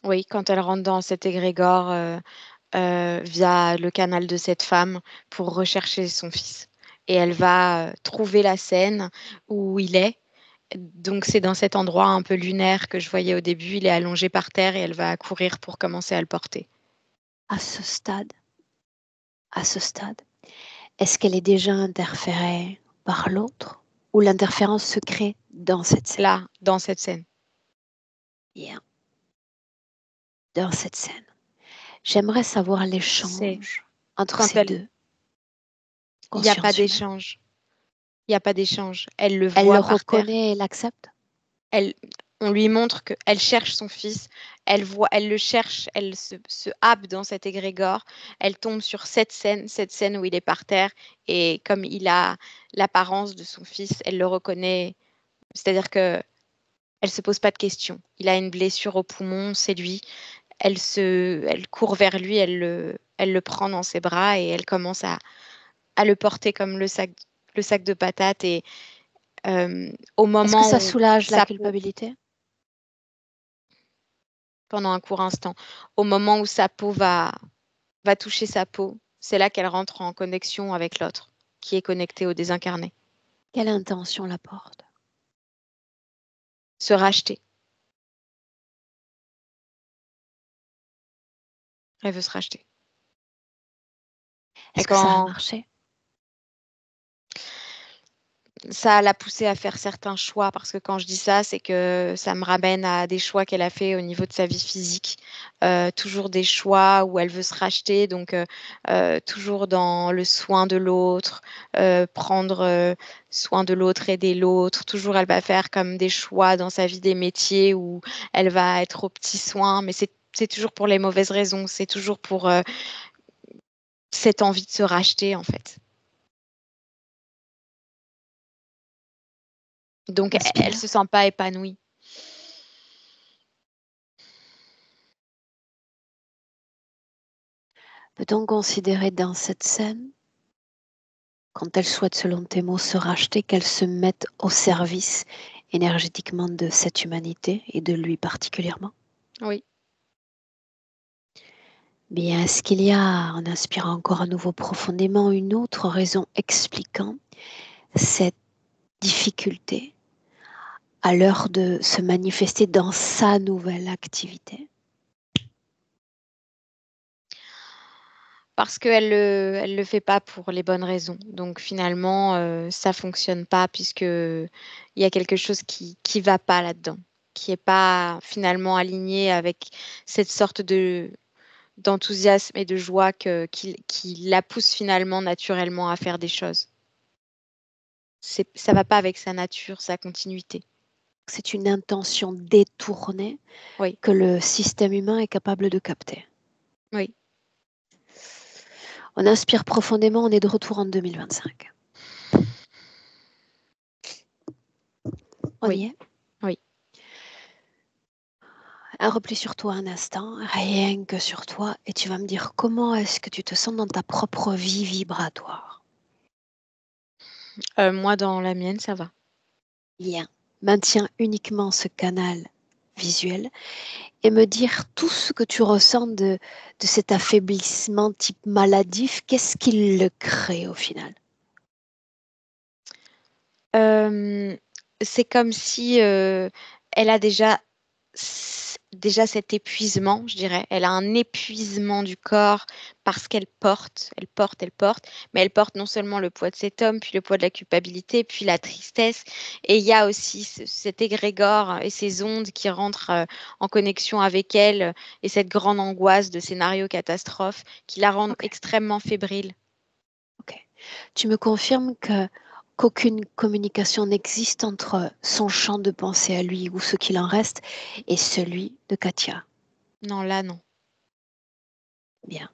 Oui, quand elle rentre dans cet égrégore via le canal de cette femme pour rechercher son fils. Et elle va trouver la scène où il est. Donc c'est dans cet endroit un peu lunaire que je voyais au début. Il est allongé par terre et elle va courir pour commencer à le porter. À ce stade, est-ce qu'elle est déjà interférée par l'autre ou l'interférence se crée dans cette scène? Là, dans cette scène. Bien. Dans cette scène. J'aimerais savoir C'est l'échange entre quand ces deux il n'y a pas consciences humaines. d'échange. Il n'y a pas d'échange. Elle le Elle le voit par terre. reconnaît et l'accepte? On lui montre qu'elle cherche son fils, elle le cherche, elle se happe dans cet égrégore, elle tombe sur cette scène où il est par terre, et comme il a l'apparence de son fils, elle le reconnaît, c'est-à-dire que elle se pose pas de questions. Il a une blessure au poumon, c'est lui. Elle court vers lui, elle le prend dans ses bras et elle commence à le porter comme le sac de patates, et au Est-ce que moment ça où soulage la sa peau culpabilité? pendant un court instant. Au moment où sa peau va toucher sa peau, c'est là qu'elle rentre en connexion avec l'autre, qui est connecté au désincarné. Quelle intention la porte? Se racheter. Elle veut se racheter. Et Est-ce que ça a quand marché? ça l'a poussée à faire certains choix, parce que quand je dis ça, c'est que ça me ramène à des choix qu'elle a fait au niveau de sa vie physique. Toujours des choix où elle veut se racheter, donc toujours dans le soin de l'autre, prendre soin de l'autre, aider l'autre. Toujours, elle va faire comme des choix dans sa vie, des métiers où elle va être aux petits soins, mais c'est toujours pour les mauvaises raisons. C'est toujours pour cette envie de se racheter, en fait. Donc, elle Inspire. se sent pas épanouie. Peut-on considérer dans cette scène, quand elle souhaite, selon tes mots, se racheter, qu'elle se mette au service énergétiquement de cette humanité et de lui particulièrement? Oui. Bien, est-ce qu'il y a, en inspirant encore à nouveau profondément, une autre raison expliquant cette difficulté à l'heure de se manifester dans sa nouvelle activité? Parce qu'elle le fait pas pour les bonnes raisons. Donc finalement, ça fonctionne pas, puisque il y a quelque chose qui va pas là-dedans, qui est pas finalement aligné avec cette sorte de d'enthousiasme et de joie qui la pousse finalement naturellement à faire des choses. Ça va pas avec sa nature, sa continuité. C'est une intention détournée Oui, que le système humain est capable de capter. oui, On inspire profondément, on est de retour en 2025. On oui, y est. oui. Un repli sur toi un instant, rien que sur toi, et tu vas me dire comment est-ce que tu te sens dans ta propre vie vibratoire. Moi, dans la mienne, ça va. Bien. Maintiens uniquement ce canal visuel et me dire tout ce que tu ressens de cet affaiblissement type maladif, qu'est-ce qui le crée au final? C'est comme si elle a déjà déjà cet épuisement, je dirais. Elle a un épuisement du corps parce qu'elle porte, elle porte, elle porte, mais elle porte non seulement le poids de cet homme, puis le poids de la culpabilité, puis la tristesse. Et il y a aussi cet égrégore et ces ondes qui rentrent en connexion avec elle et cette grande angoisse de scénario catastrophe qui la rendent Ok, extrêmement fébrile. ok. Tu me confirmes qu'aucune communication n'existe entre son champ de pensée à lui ou ce qu'il en reste et celui de Katia. Non, là, non. Bien.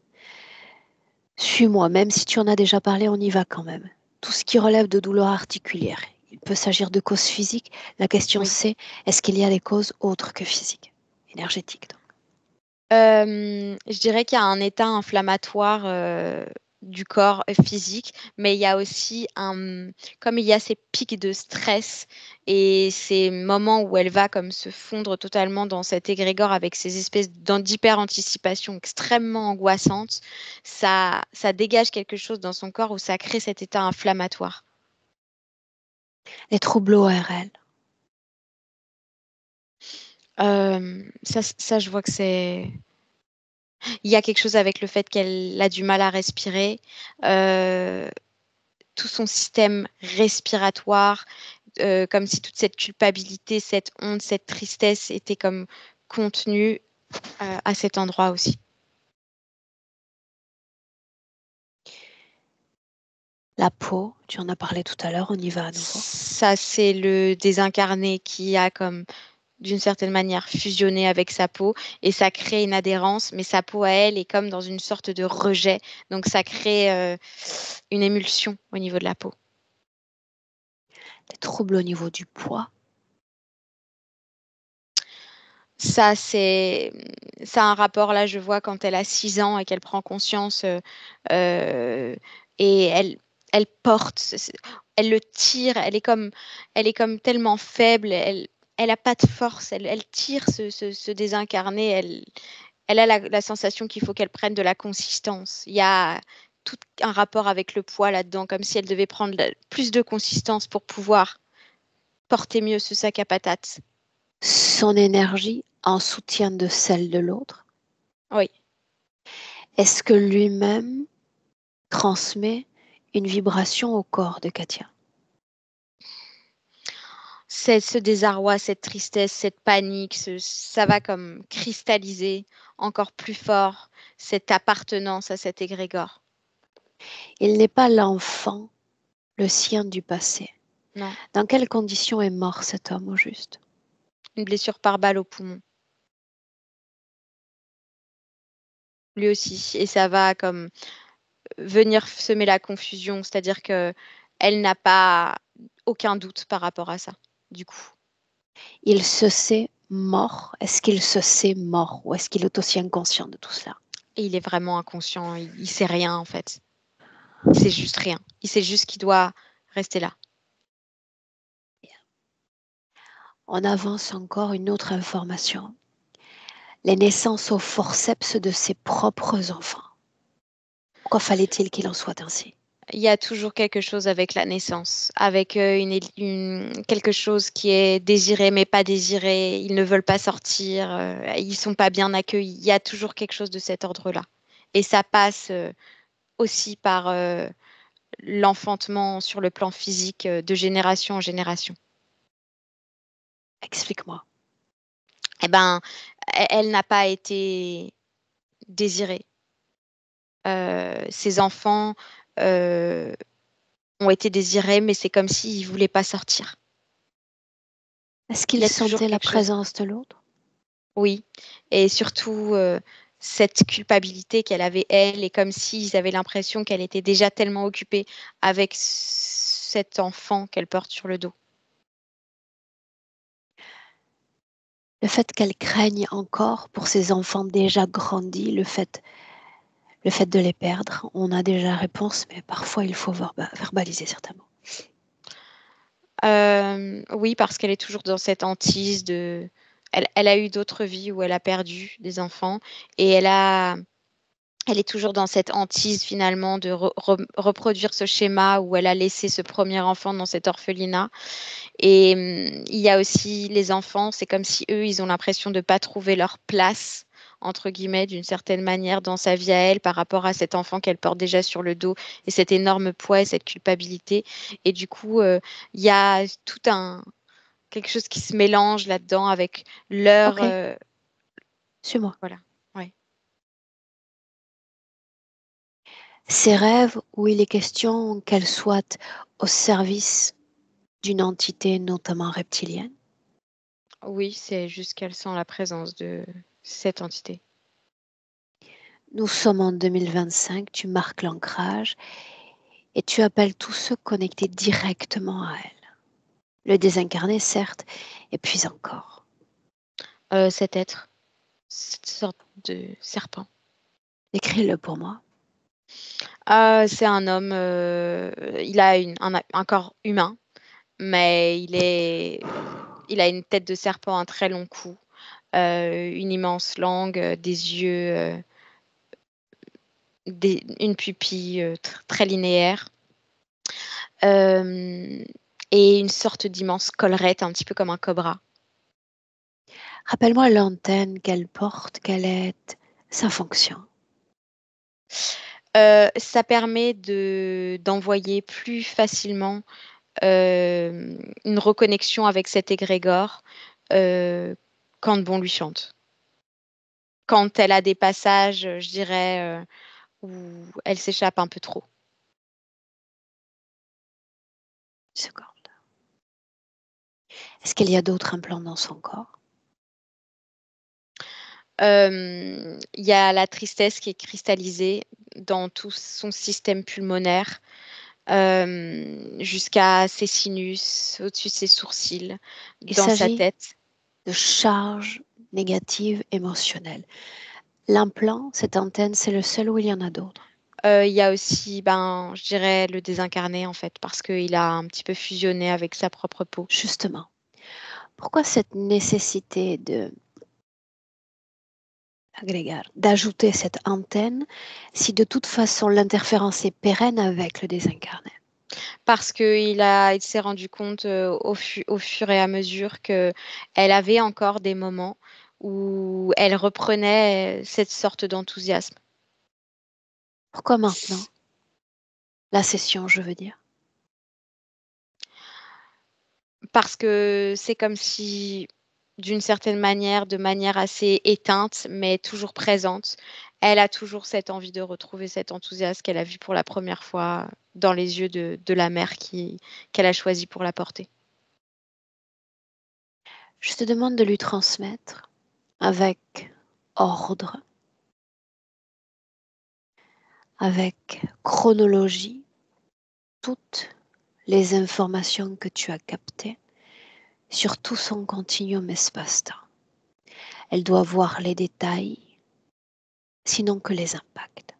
Suis-moi, même si tu en as déjà parlé, on y va quand même. Tout ce qui relève de douleurs articulaires, il peut s'agir de causes physiques. La question Oui. c'est, est-ce qu'il y a des causes autres que physiques, énergétiques donc. Je dirais qu'il y a un état inflammatoire du corps physique, mais il y a aussi comme il y a ces pics de stress et ces moments où elle va comme se fondre totalement dans cet égrégore avec ces espèces d'hyper-anticipation extrêmement angoissantes, ça dégage quelque chose dans son corps où ça crée cet état inflammatoire. Les troubles ORL, Ça, je vois que c'est... Il y a quelque chose avec le fait qu'elle a du mal à respirer. Euh, Tout son système respiratoire, comme si toute cette culpabilité, cette honte, cette tristesse était comme contenue à cet endroit aussi. la peau, tu en as parlé tout à l'heure, on y va à nouveau. Ça, c'est le désincarné qui a comme d'une certaine manière fusionné avec sa peau et ça crée une adhérence, mais sa peau à elle est comme dans une sorte de rejet. Donc ça crée une émulsion au niveau de la peau. Les troubles au niveau du poids, Ça, ça a un rapport, là, je vois, quand elle a 6 ans et qu'elle prend conscience euh, et elle porte, elle le tire, elle est comme tellement faible, elle a pas de force, elle tire ce désincarné, elle a la sensation qu'il faut qu'elle prenne de la consistance. Il y a tout un rapport avec le poids là-dedans, comme si elle devait prendre plus de consistance pour pouvoir porter mieux ce sac à patates. son énergie en soutien de celle de l'autre. Oui. Est-ce que lui-même transmet une vibration au corps de Katia? C'est ce désarroi, cette tristesse, cette panique, ça va comme cristalliser encore plus fort cette appartenance à cet égrégore. Il n'est pas l'enfant, le sien du passé. Non, Dans quelles conditions est mort cet homme au juste? une blessure par balle au poumon, lui aussi. Et ça va comme venir semer la confusion, c'est-à-dire que elle n'a pas aucun doute par rapport à ça, du coup. Il se sait mort. Est-ce qu'il se sait mort ou est-ce qu'il est aussi inconscient de tout cela? Et il est vraiment inconscient, il sait rien en fait. Il sait juste rien. Il sait juste qu'il doit rester là. On avance encore une autre information. Les naissances au forceps de ses propres enfants. Pourquoi fallait-il qu'il en soit ainsi? Il y a toujours quelque chose avec la naissance, avec quelque chose qui est désiré mais pas désiré. Ils ne veulent pas sortir, ils sont pas bien accueillis. Il y a toujours quelque chose de cet ordre-là. Et ça passe aussi par l'enfantement sur le plan physique de génération en génération. Explique-moi. Eh ben, elle n'a pas été désirée. Ses enfants euh, ont été désirés, mais c'est comme s'ils ne voulaient pas sortir. Est-ce Il qu'il y a toujours sentait la quelque chose. présence de l'autre? Oui, et surtout cette culpabilité qu'elle avait, elle, et comme s'ils avaient l'impression qu'elle était déjà tellement occupée avec cet enfant qu'elle porte sur le dos. Le fait qu'elle craigne encore pour ses enfants déjà grandis, le fait de les perdre, on a déjà la réponse, mais parfois il faut verbaliser certains mots. Oui, parce qu'elle est toujours dans cette hantise de... elle a eu d'autres vies où elle a perdu des enfants et elle est toujours dans cette hantise finalement de reproduire ce schéma où elle a laissé ce premier enfant dans cet orphelinat. Et il y a aussi les enfants, c'est comme si eux, ils ont l'impression de ne pas trouver leur place, entre guillemets, d'une certaine manière dans sa vie à elle par rapport à cet enfant qu'elle porte déjà sur le dos et cet énorme poids et cette culpabilité. Et du coup, il y a quelque chose qui se mélange là-dedans avec leur... Ok, suis-moi. voilà, ouais. Ces rêves où il est question qu'elles soient au service d'une entité notamment reptilienne. Oui, c'est juste qu'elle sent la présence de cette entité. Nous sommes en 2025, tu marques l'ancrage et tu appelles tous ceux connectés directement à elle. Le désincarné, certes, et puis encore. Cet être, cette sorte de serpent. Écris-le pour moi. C'est un homme, il a un corps humain, mais il a une tête de serpent, un très long cou, une immense langue, des yeux, une pupille très linéaire, euh, et une sorte d'immense collerette, un petit peu comme un cobra. Rappelle-moi l'antenne qu'elle porte, quelle est sa fonction. Ça permet d'envoyer plus facilement une reconnexion avec cet égrégore euh, quand bon lui chante. Quand elle a des passages, je dirais, où elle s'échappe un peu trop. Seconde. Est-ce qu'il y a d'autres implants dans son corps? Il y a la tristesse qui est cristallisée dans tout son système pulmonaire, jusqu'à ses sinus, au-dessus de ses sourcils, Il dans sa s'agit tête. de charges négatives émotionnelles. L'implant, cette antenne, c'est le seul où il y en a d'autres. Il y a aussi, ben, je dirais, le désincarné, en fait, parce qu'il a un petit peu fusionné avec sa propre peau. Justement, pourquoi cette nécessité d'ajouter cette antenne si de toute façon l'interférence est pérenne avec le désincarné? Parce il s'est rendu compte au fur et à mesure qu'elle avait encore des moments où elle reprenait cette sorte d'enthousiasme. Pourquoi maintenant? La session, je veux dire. Parce que c'est comme si, d'une certaine manière, de manière assez éteinte, mais toujours présente, elle a toujours cette envie de retrouver cet enthousiasme qu'elle a vu pour la première fois dans les yeux de la mère qu'elle a choisi pour la porter. Je te demande de lui transmettre avec ordre, avec chronologie, toutes les informations que tu as captées sur tout son continuum espace-temps. Elle doit voir les détails, sinon que les impacts.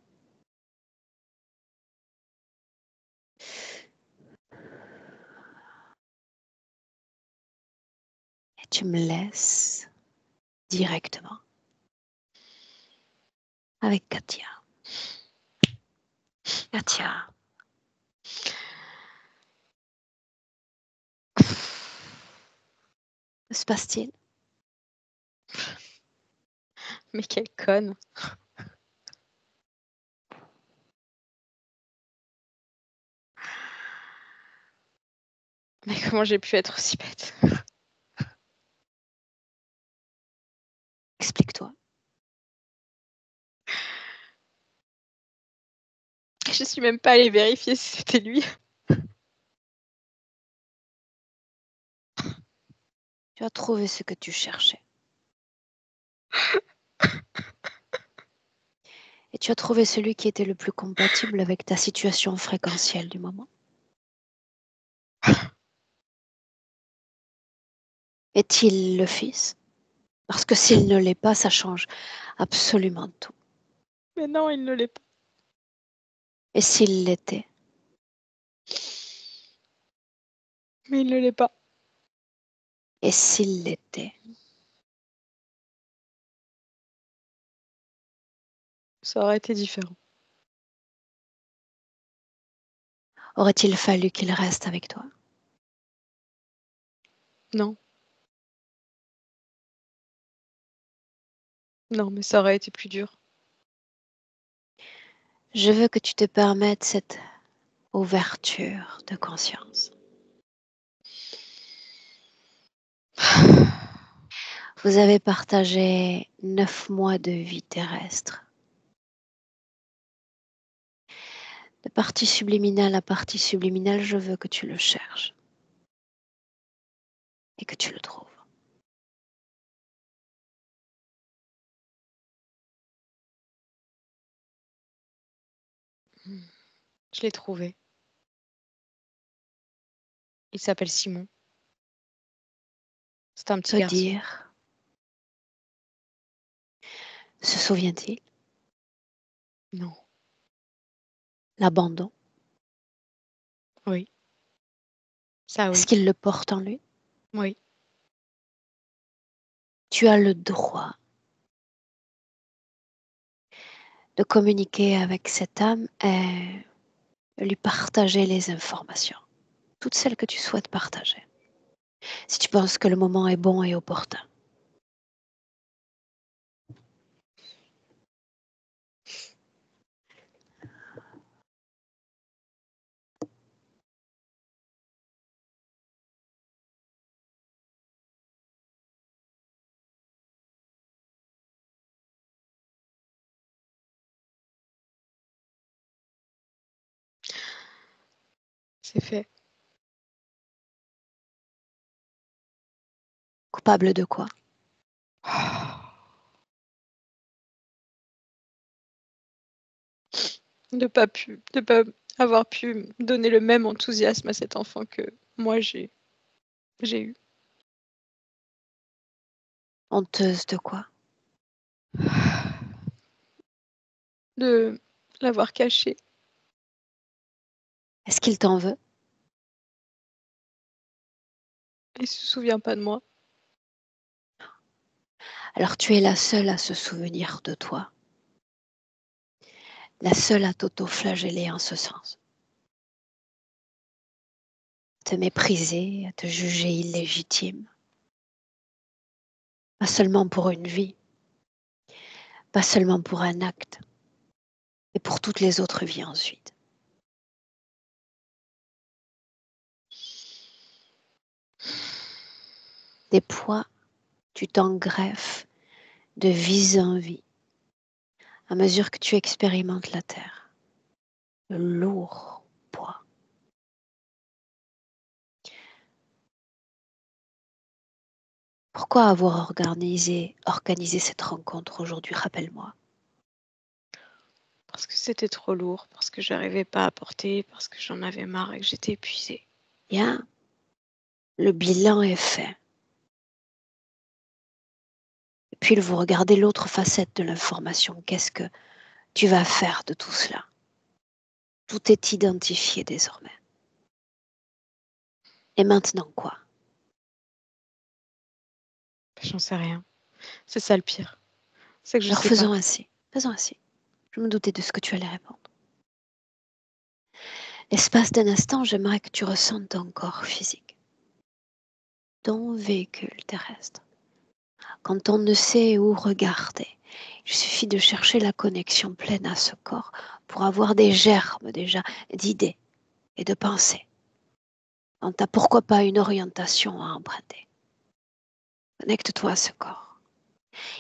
Et tu me laisses directement avec Katia. Katia, que se passe-t-il? Mais quelle conne! Mais comment j'ai pu être aussi bête? Explique-toi. Je suis même pas allée vérifier si c'était lui. Tu as trouvé ce que tu cherchais. Et tu as trouvé celui qui était le plus compatible avec ta situation fréquentielle du moment. Est-il le fils? Parce que s'il ne l'est pas, ça change absolument tout. Mais non, il ne l'est pas. Et s'il l'était? Mais il ne l'est pas. Et s'il l'était? Ça aurait été différent. Aurait-il fallu qu'il reste avec toi? Non, non, mais ça aurait été plus dur. Je veux que tu te permettes cette ouverture de conscience. Vous avez partagé 9 mois de vie terrestre. De partie subliminale à partie subliminale, je veux que tu le cherches et que tu le trouves. Je l'ai trouvé. Il s'appelle Simon. C'est un petit Peut garçon. dire, se souvient-il? Non. L'abandon. Oui. Ça, Est-ce oui. qu'il le porte en lui? Oui. Tu as le droit de communiquer avec cette âme et lui partager les informations, toutes celles que tu souhaites partager, si tu penses que le moment est bon et opportun. C'est fait. Coupable de quoi? De pas avoir pu donner le même enthousiasme à cet enfant que moi j'ai eu. Honteuse de quoi? De l'avoir caché. Est-ce qu'il t'en veut? Il se souvient pas de moi. Alors tu es la seule à se souvenir de toi, la seule à t'auto-flageller en ce sens, te mépriser, à te juger illégitime, pas seulement pour une vie, pas seulement pour un acte, mais pour toutes les autres vies ensuite. Des poids, tu t'engreffes de vie en vie à mesure que tu expérimentes la terre. Le lourd poids. Pourquoi avoir organisé cette rencontre aujourd'hui? Rappelle-moi. Parce que c'était trop lourd, parce que j'arrivais pas à porter, parce que j'en avais marre et que j'étais épuisée. Bien, le bilan est fait. Et puis vous regardez l'autre facette de l'information. Qu'est-ce que tu vas faire de tout cela? Tout est identifié désormais. Et maintenant quoi? J'en sais rien. C'est ça le pire. C'est que je Alors sais pas. faisons ainsi. Faisons ainsi. Je me doutais de ce que tu allais répondre. L'espace d'un instant, j'aimerais que tu ressentes ton corps physique, ton véhicule terrestre. Quand on ne sait où regarder, il suffit de chercher la connexion pleine à ce corps pour avoir des germes déjà d'idées et de pensées. On n'a pourquoi pas une orientation à emprunter. Connecte-toi à ce corps.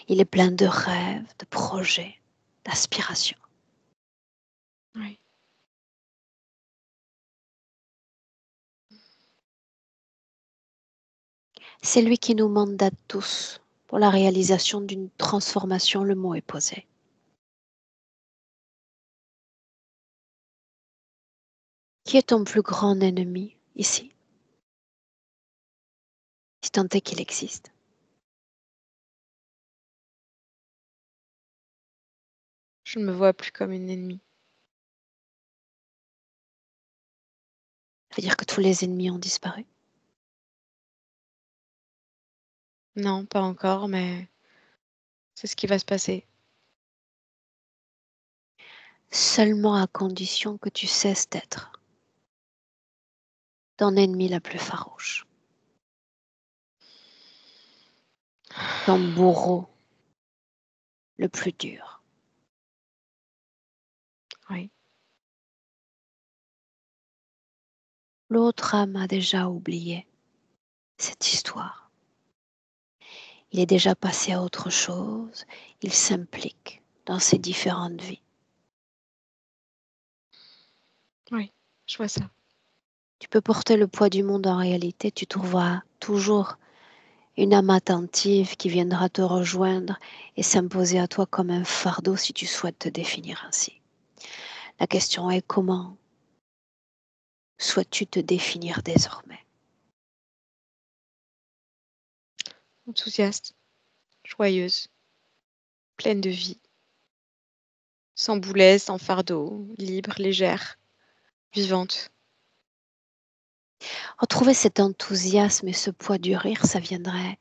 Il est plein de rêves, de projets, d'aspirations. Oui. C'est lui qui nous mandate tous pour la réalisation d'une transformation, le mot est posé. Qui est ton plus grand ennemi ici, si tant est qu'il existe? Je ne me vois plus comme une ennemie. Ça veut dire que tous les ennemis ont disparu. Non, pas encore, mais c'est ce qui va se passer. seulement à condition que tu cesses d'être ton ennemi la plus farouche, ton bourreau le plus dur. Oui. L'autre âme a déjà oublié cette histoire. Il est déjà passé à autre chose, il s'implique dans ses différentes vies. Oui, je vois ça. Tu peux porter le poids du monde en réalité, tu trouveras toujours une âme attentive qui viendra te rejoindre et s'imposer à toi comme un fardeau si tu souhaites te définir ainsi. La question est comment souhaites-tu te définir désormais? Enthousiaste, joyeuse, pleine de vie, sans boulet, sans fardeau, libre, légère, vivante. Retrouver cet enthousiasme et ce poids du rire, ça viendrait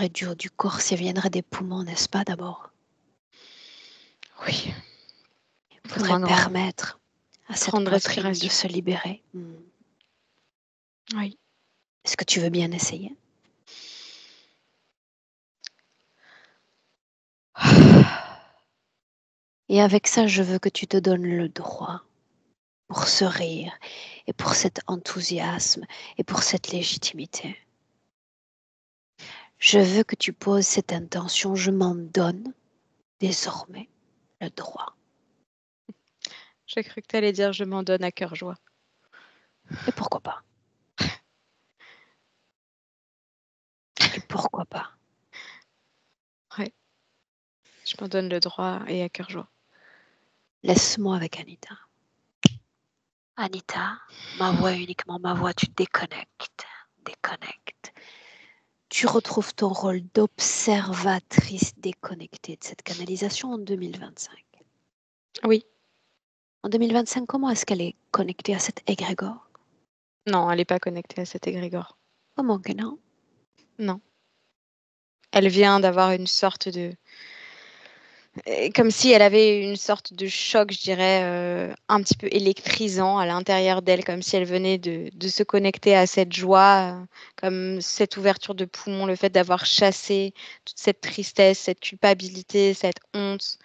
du haut du corps, ça viendrait des poumons, n'est-ce pas d'abord? Oui, Il comme faudrait un grand, permettre à cette grande poitrine de respiration. se libérer. Oui. Est-ce que tu veux bien essayer? Et avec ça, je veux que tu te donnes le droit pour ce rire et pour cet enthousiasme et pour cette légitimité. Je veux que tu poses cette intention, je m'en donne désormais le droit. J'ai cru que tu allais dire je m'en donne à cœur joie. Et pourquoi pas? Et pourquoi pas? Ouais, je m'en donne le droit et à cœur joie. Laisse-moi avec Anita. Anita, ma voix uniquement ma voix, tu déconnectes, déconnectes. Tu retrouves ton rôle d'observatrice déconnectée de cette canalisation en 2025. Oui, En 2025, comment est-ce qu'elle est connectée à cet égrégore? non, elle n'est pas connectée à cet égrégore. Comment que non? Non. Elle vient d'avoir une sorte de... Comme si elle avait une sorte de choc, je dirais, un petit peu électrisant à l'intérieur d'elle, comme si elle venait de se connecter à cette joie, comme cette ouverture de poumon, le fait d'avoir chassé toute cette tristesse, cette culpabilité, cette honte.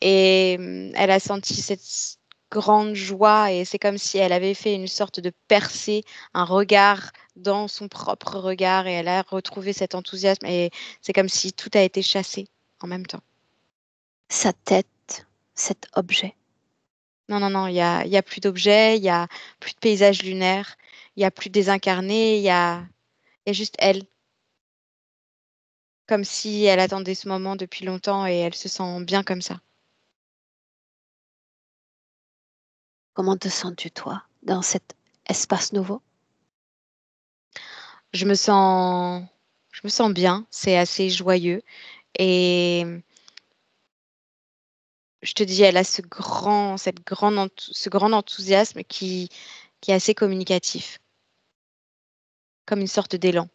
Et elle a senti cette grande joie et c'est comme si elle avait fait une sorte de percée, un regard dans son propre regard et elle a retrouvé cet enthousiasme et c'est comme si tout a été chassé en même temps. Sa tête, cet objet. Non, non, non, il y a plus d'objets, il y a plus de paysages lunaires, il y a plus de désincarnés, il y a juste elle, comme si elle attendait ce moment depuis longtemps et elle se sent bien comme ça. Comment te sens-tu toi dans cet espace nouveau? Je me sens, je me sens bien, c'est assez joyeux et je te dis, elle a ce grand enthousiasme qui est assez communicatif, comme une sorte d'élan.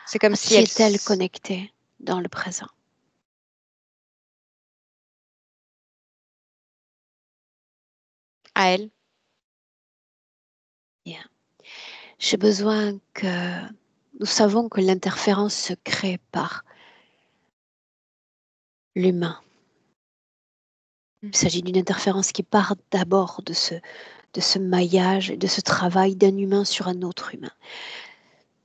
C'est comme À si qui est-elle connectée dans le présent? à elle, Bien. J'ai besoin que nous savons que l'interférence se crée par l'humain. Il s'agit d'une interférence qui part d'abord de ce maillage et de ce travail d'un humain sur un autre humain.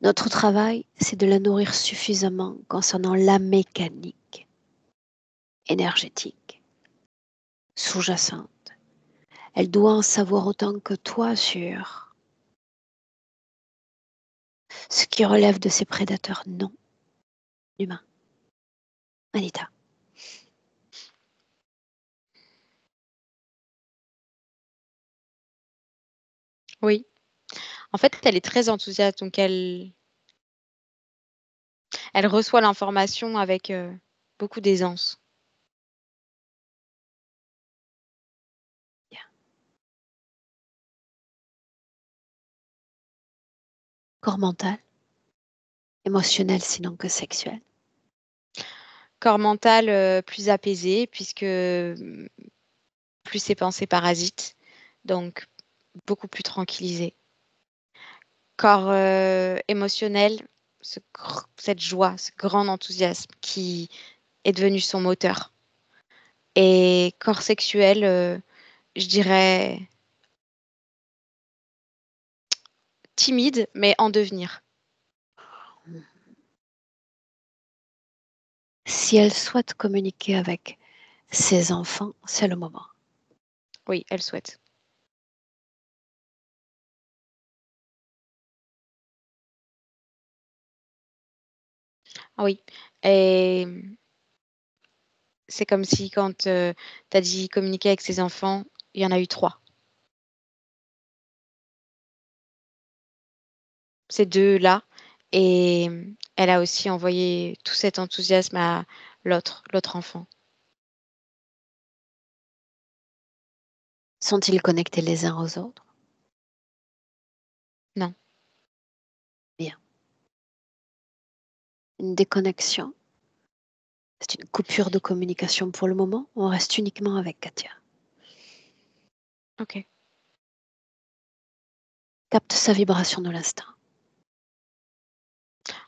Notre travail, c'est de la nourrir suffisamment concernant la mécanique énergétique sous-jacente. Elle doit en savoir autant que toi sur ce qui relève de ses prédateurs non humains. Anita, oui. En fait, elle est très enthousiaste, donc elle reçoit l'information avec beaucoup d'aisance. bien. Corps mental, émotionnel sinon que sexuel. Corps mental plus apaisé, puisque plus ses pensées parasites, donc beaucoup plus tranquillisé. Corps émotionnel, cette joie, ce grand enthousiasme qui est devenu son moteur. Et corps sexuel, je dirais timide, mais en devenir. Si elle souhaite communiquer avec ses enfants, c'est le moment. Oui, elle souhaite. Ah oui. Et c'est comme si quand tu as dit communiquer avec ses enfants, il y en a eu 3. Ces 2-là. Et elle a aussi envoyé tout cet enthousiasme à l'autre enfant. Sont-ils connectés les uns aux autres? Non. Bien. Une déconnexion? C'est une coupure de communication pour le moment. On reste uniquement avec Katia. Ok. Capte sa vibration de l'instant.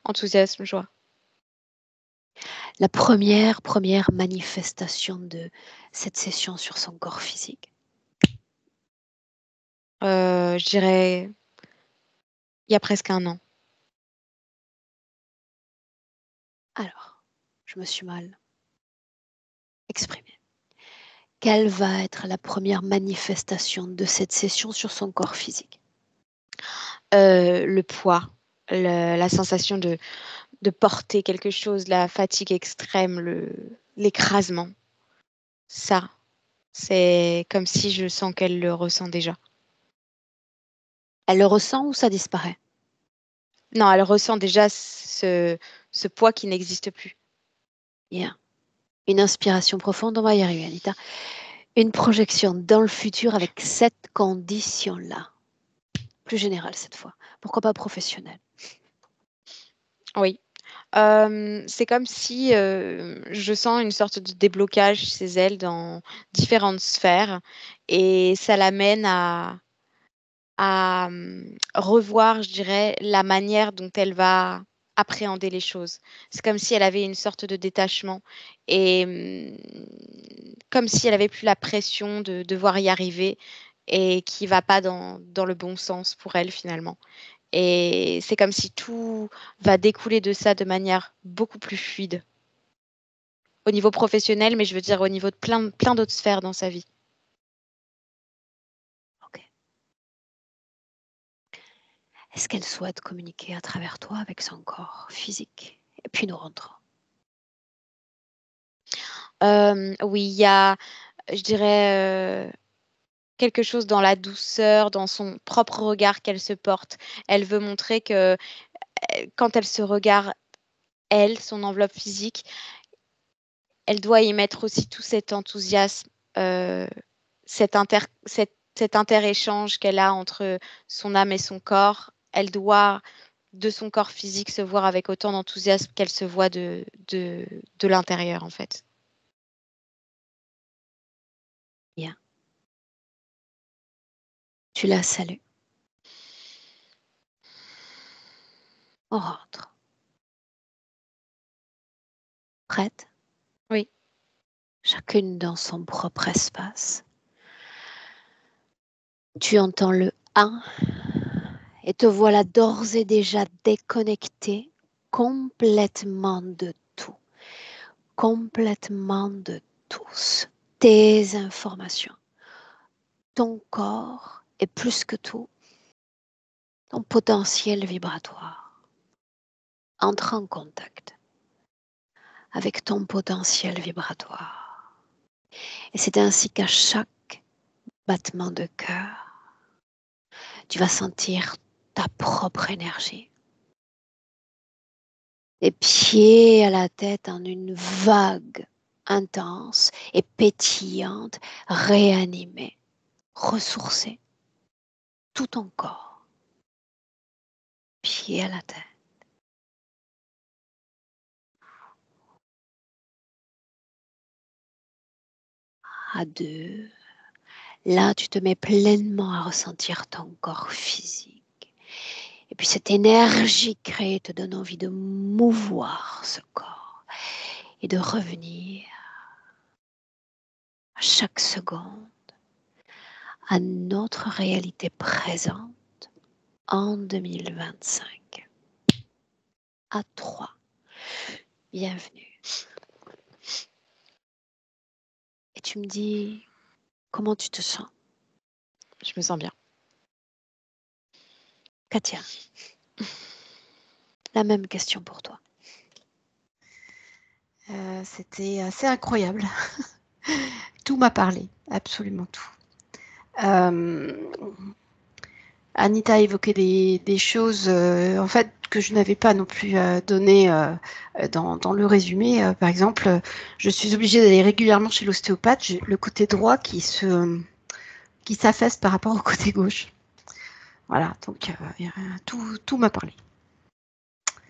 Enthousiasme, joie. La première manifestation de cette session sur son corps physique. Je dirais il y a presque 1 an. Alors, je me suis mal exprimée. Quelle va être la première manifestation de cette session sur son corps physique? Le poids, la sensation de porter quelque chose, la fatigue extrême, l'écrasement. Ça, c'est comme si je sens qu'elle le ressent déjà. Elle le ressent ou ça disparaît? Non, elle ressent déjà ce poids qui n'existe plus. Bien. Une inspiration profonde, on va y arriver, Anita. Une projection dans le futur avec cette condition-là. Plus générale cette fois. Pourquoi pas professionnelle? Oui. C'est comme si je sens une sorte de déblocage chez elle dans différentes sphères et ça l'amène à revoir, je dirais, la manière dont elle va appréhender les choses. C'est comme si elle avait une sorte de détachement et comme si elle avait plus la pression de devoir y arriver et qui va pas dans le bon sens pour elle finalement. Et c'est comme si tout va découler de ça de manière beaucoup plus fluide. Au niveau professionnel, mais je veux dire au niveau de plein d'autres sphères dans sa vie. Ok. Est-ce qu'elle souhaite communiquer à travers toi avec son corps physique? Et puis nous rentrons. Oui, il y a, je dirais, quelque chose dans la douceur, dans son propre regard qu'elle se porte. Elle veut montrer que quand elle se regarde, elle, son enveloppe physique, elle doit y mettre aussi tout cet enthousiasme, euh, cet interéchange qu'elle a entre son âme et son corps. Elle doit, de son corps physique, se voir avec autant d'enthousiasme qu'elle se voit de l'intérieur, en fait. Bien. Tu la salues. On rentre. Prête? Oui. Chacune dans son propre espace. Tu entends le 1 et te voilà d'ores et déjà déconnecté complètement de tout, complètement de tous, tes informations, ton corps et plus que tout, ton potentiel vibratoire. Entre en contact avec ton potentiel vibratoire. Et c'est ainsi qu'à chaque battement de cœur, tu vas sentir ta propre énergie. Les pieds à la tête en une vague intense et pétillante, réanimée, ressourcée, tout ton corps, pieds à la tête. à 2. Là, tu te mets pleinement à ressentir ton corps physique. Et puis cette énergie créée te donne envie de mouvoir ce corps et de revenir à chaque seconde à notre réalité présente en 2025. À 3. Bienvenue. Et tu me dis comment tu te sens. Je me sens bien. Katia, la même question pour toi. C'était assez incroyable. Tout m'a parlé, absolument tout. Anita a évoqué des choses en fait que je n'avais pas non plus données dans le résumé. Par exemple, je suis obligée d'aller régulièrement chez l'ostéopathe. J'ai le côté droit qui s'affaisse par rapport au côté gauche. Voilà, donc tout m'a parlé.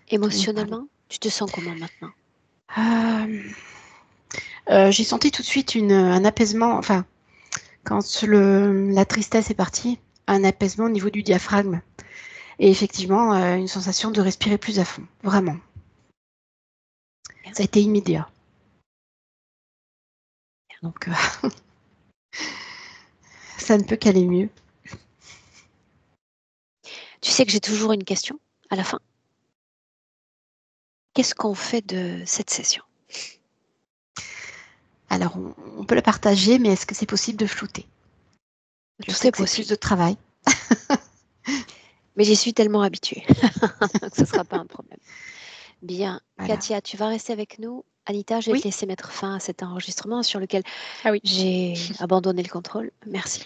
Émotionnellement, tu te sens comment maintenant? J'ai senti tout de suite un apaisement, enfin, quand la tristesse est partie, un apaisement au niveau du diaphragme. Et effectivement, une sensation de respirer plus à fond, vraiment. Ça a été immédiat. Donc, ça ne peut qu'aller mieux. Tu sais que j'ai toujours une question à la fin. Qu'est-ce qu'on fait de cette session? Alors, on peut la partager, mais est-ce que c'est possible de flouter? Je sais que c'est plus de travail. Mais j'y suis tellement habituée que ce ne sera pas un problème. Bien. Voilà. Katia, tu vas rester avec nous. Anita, je vais te laisser mettre fin à cet enregistrement sur lequel j'ai abandonné le contrôle. Merci.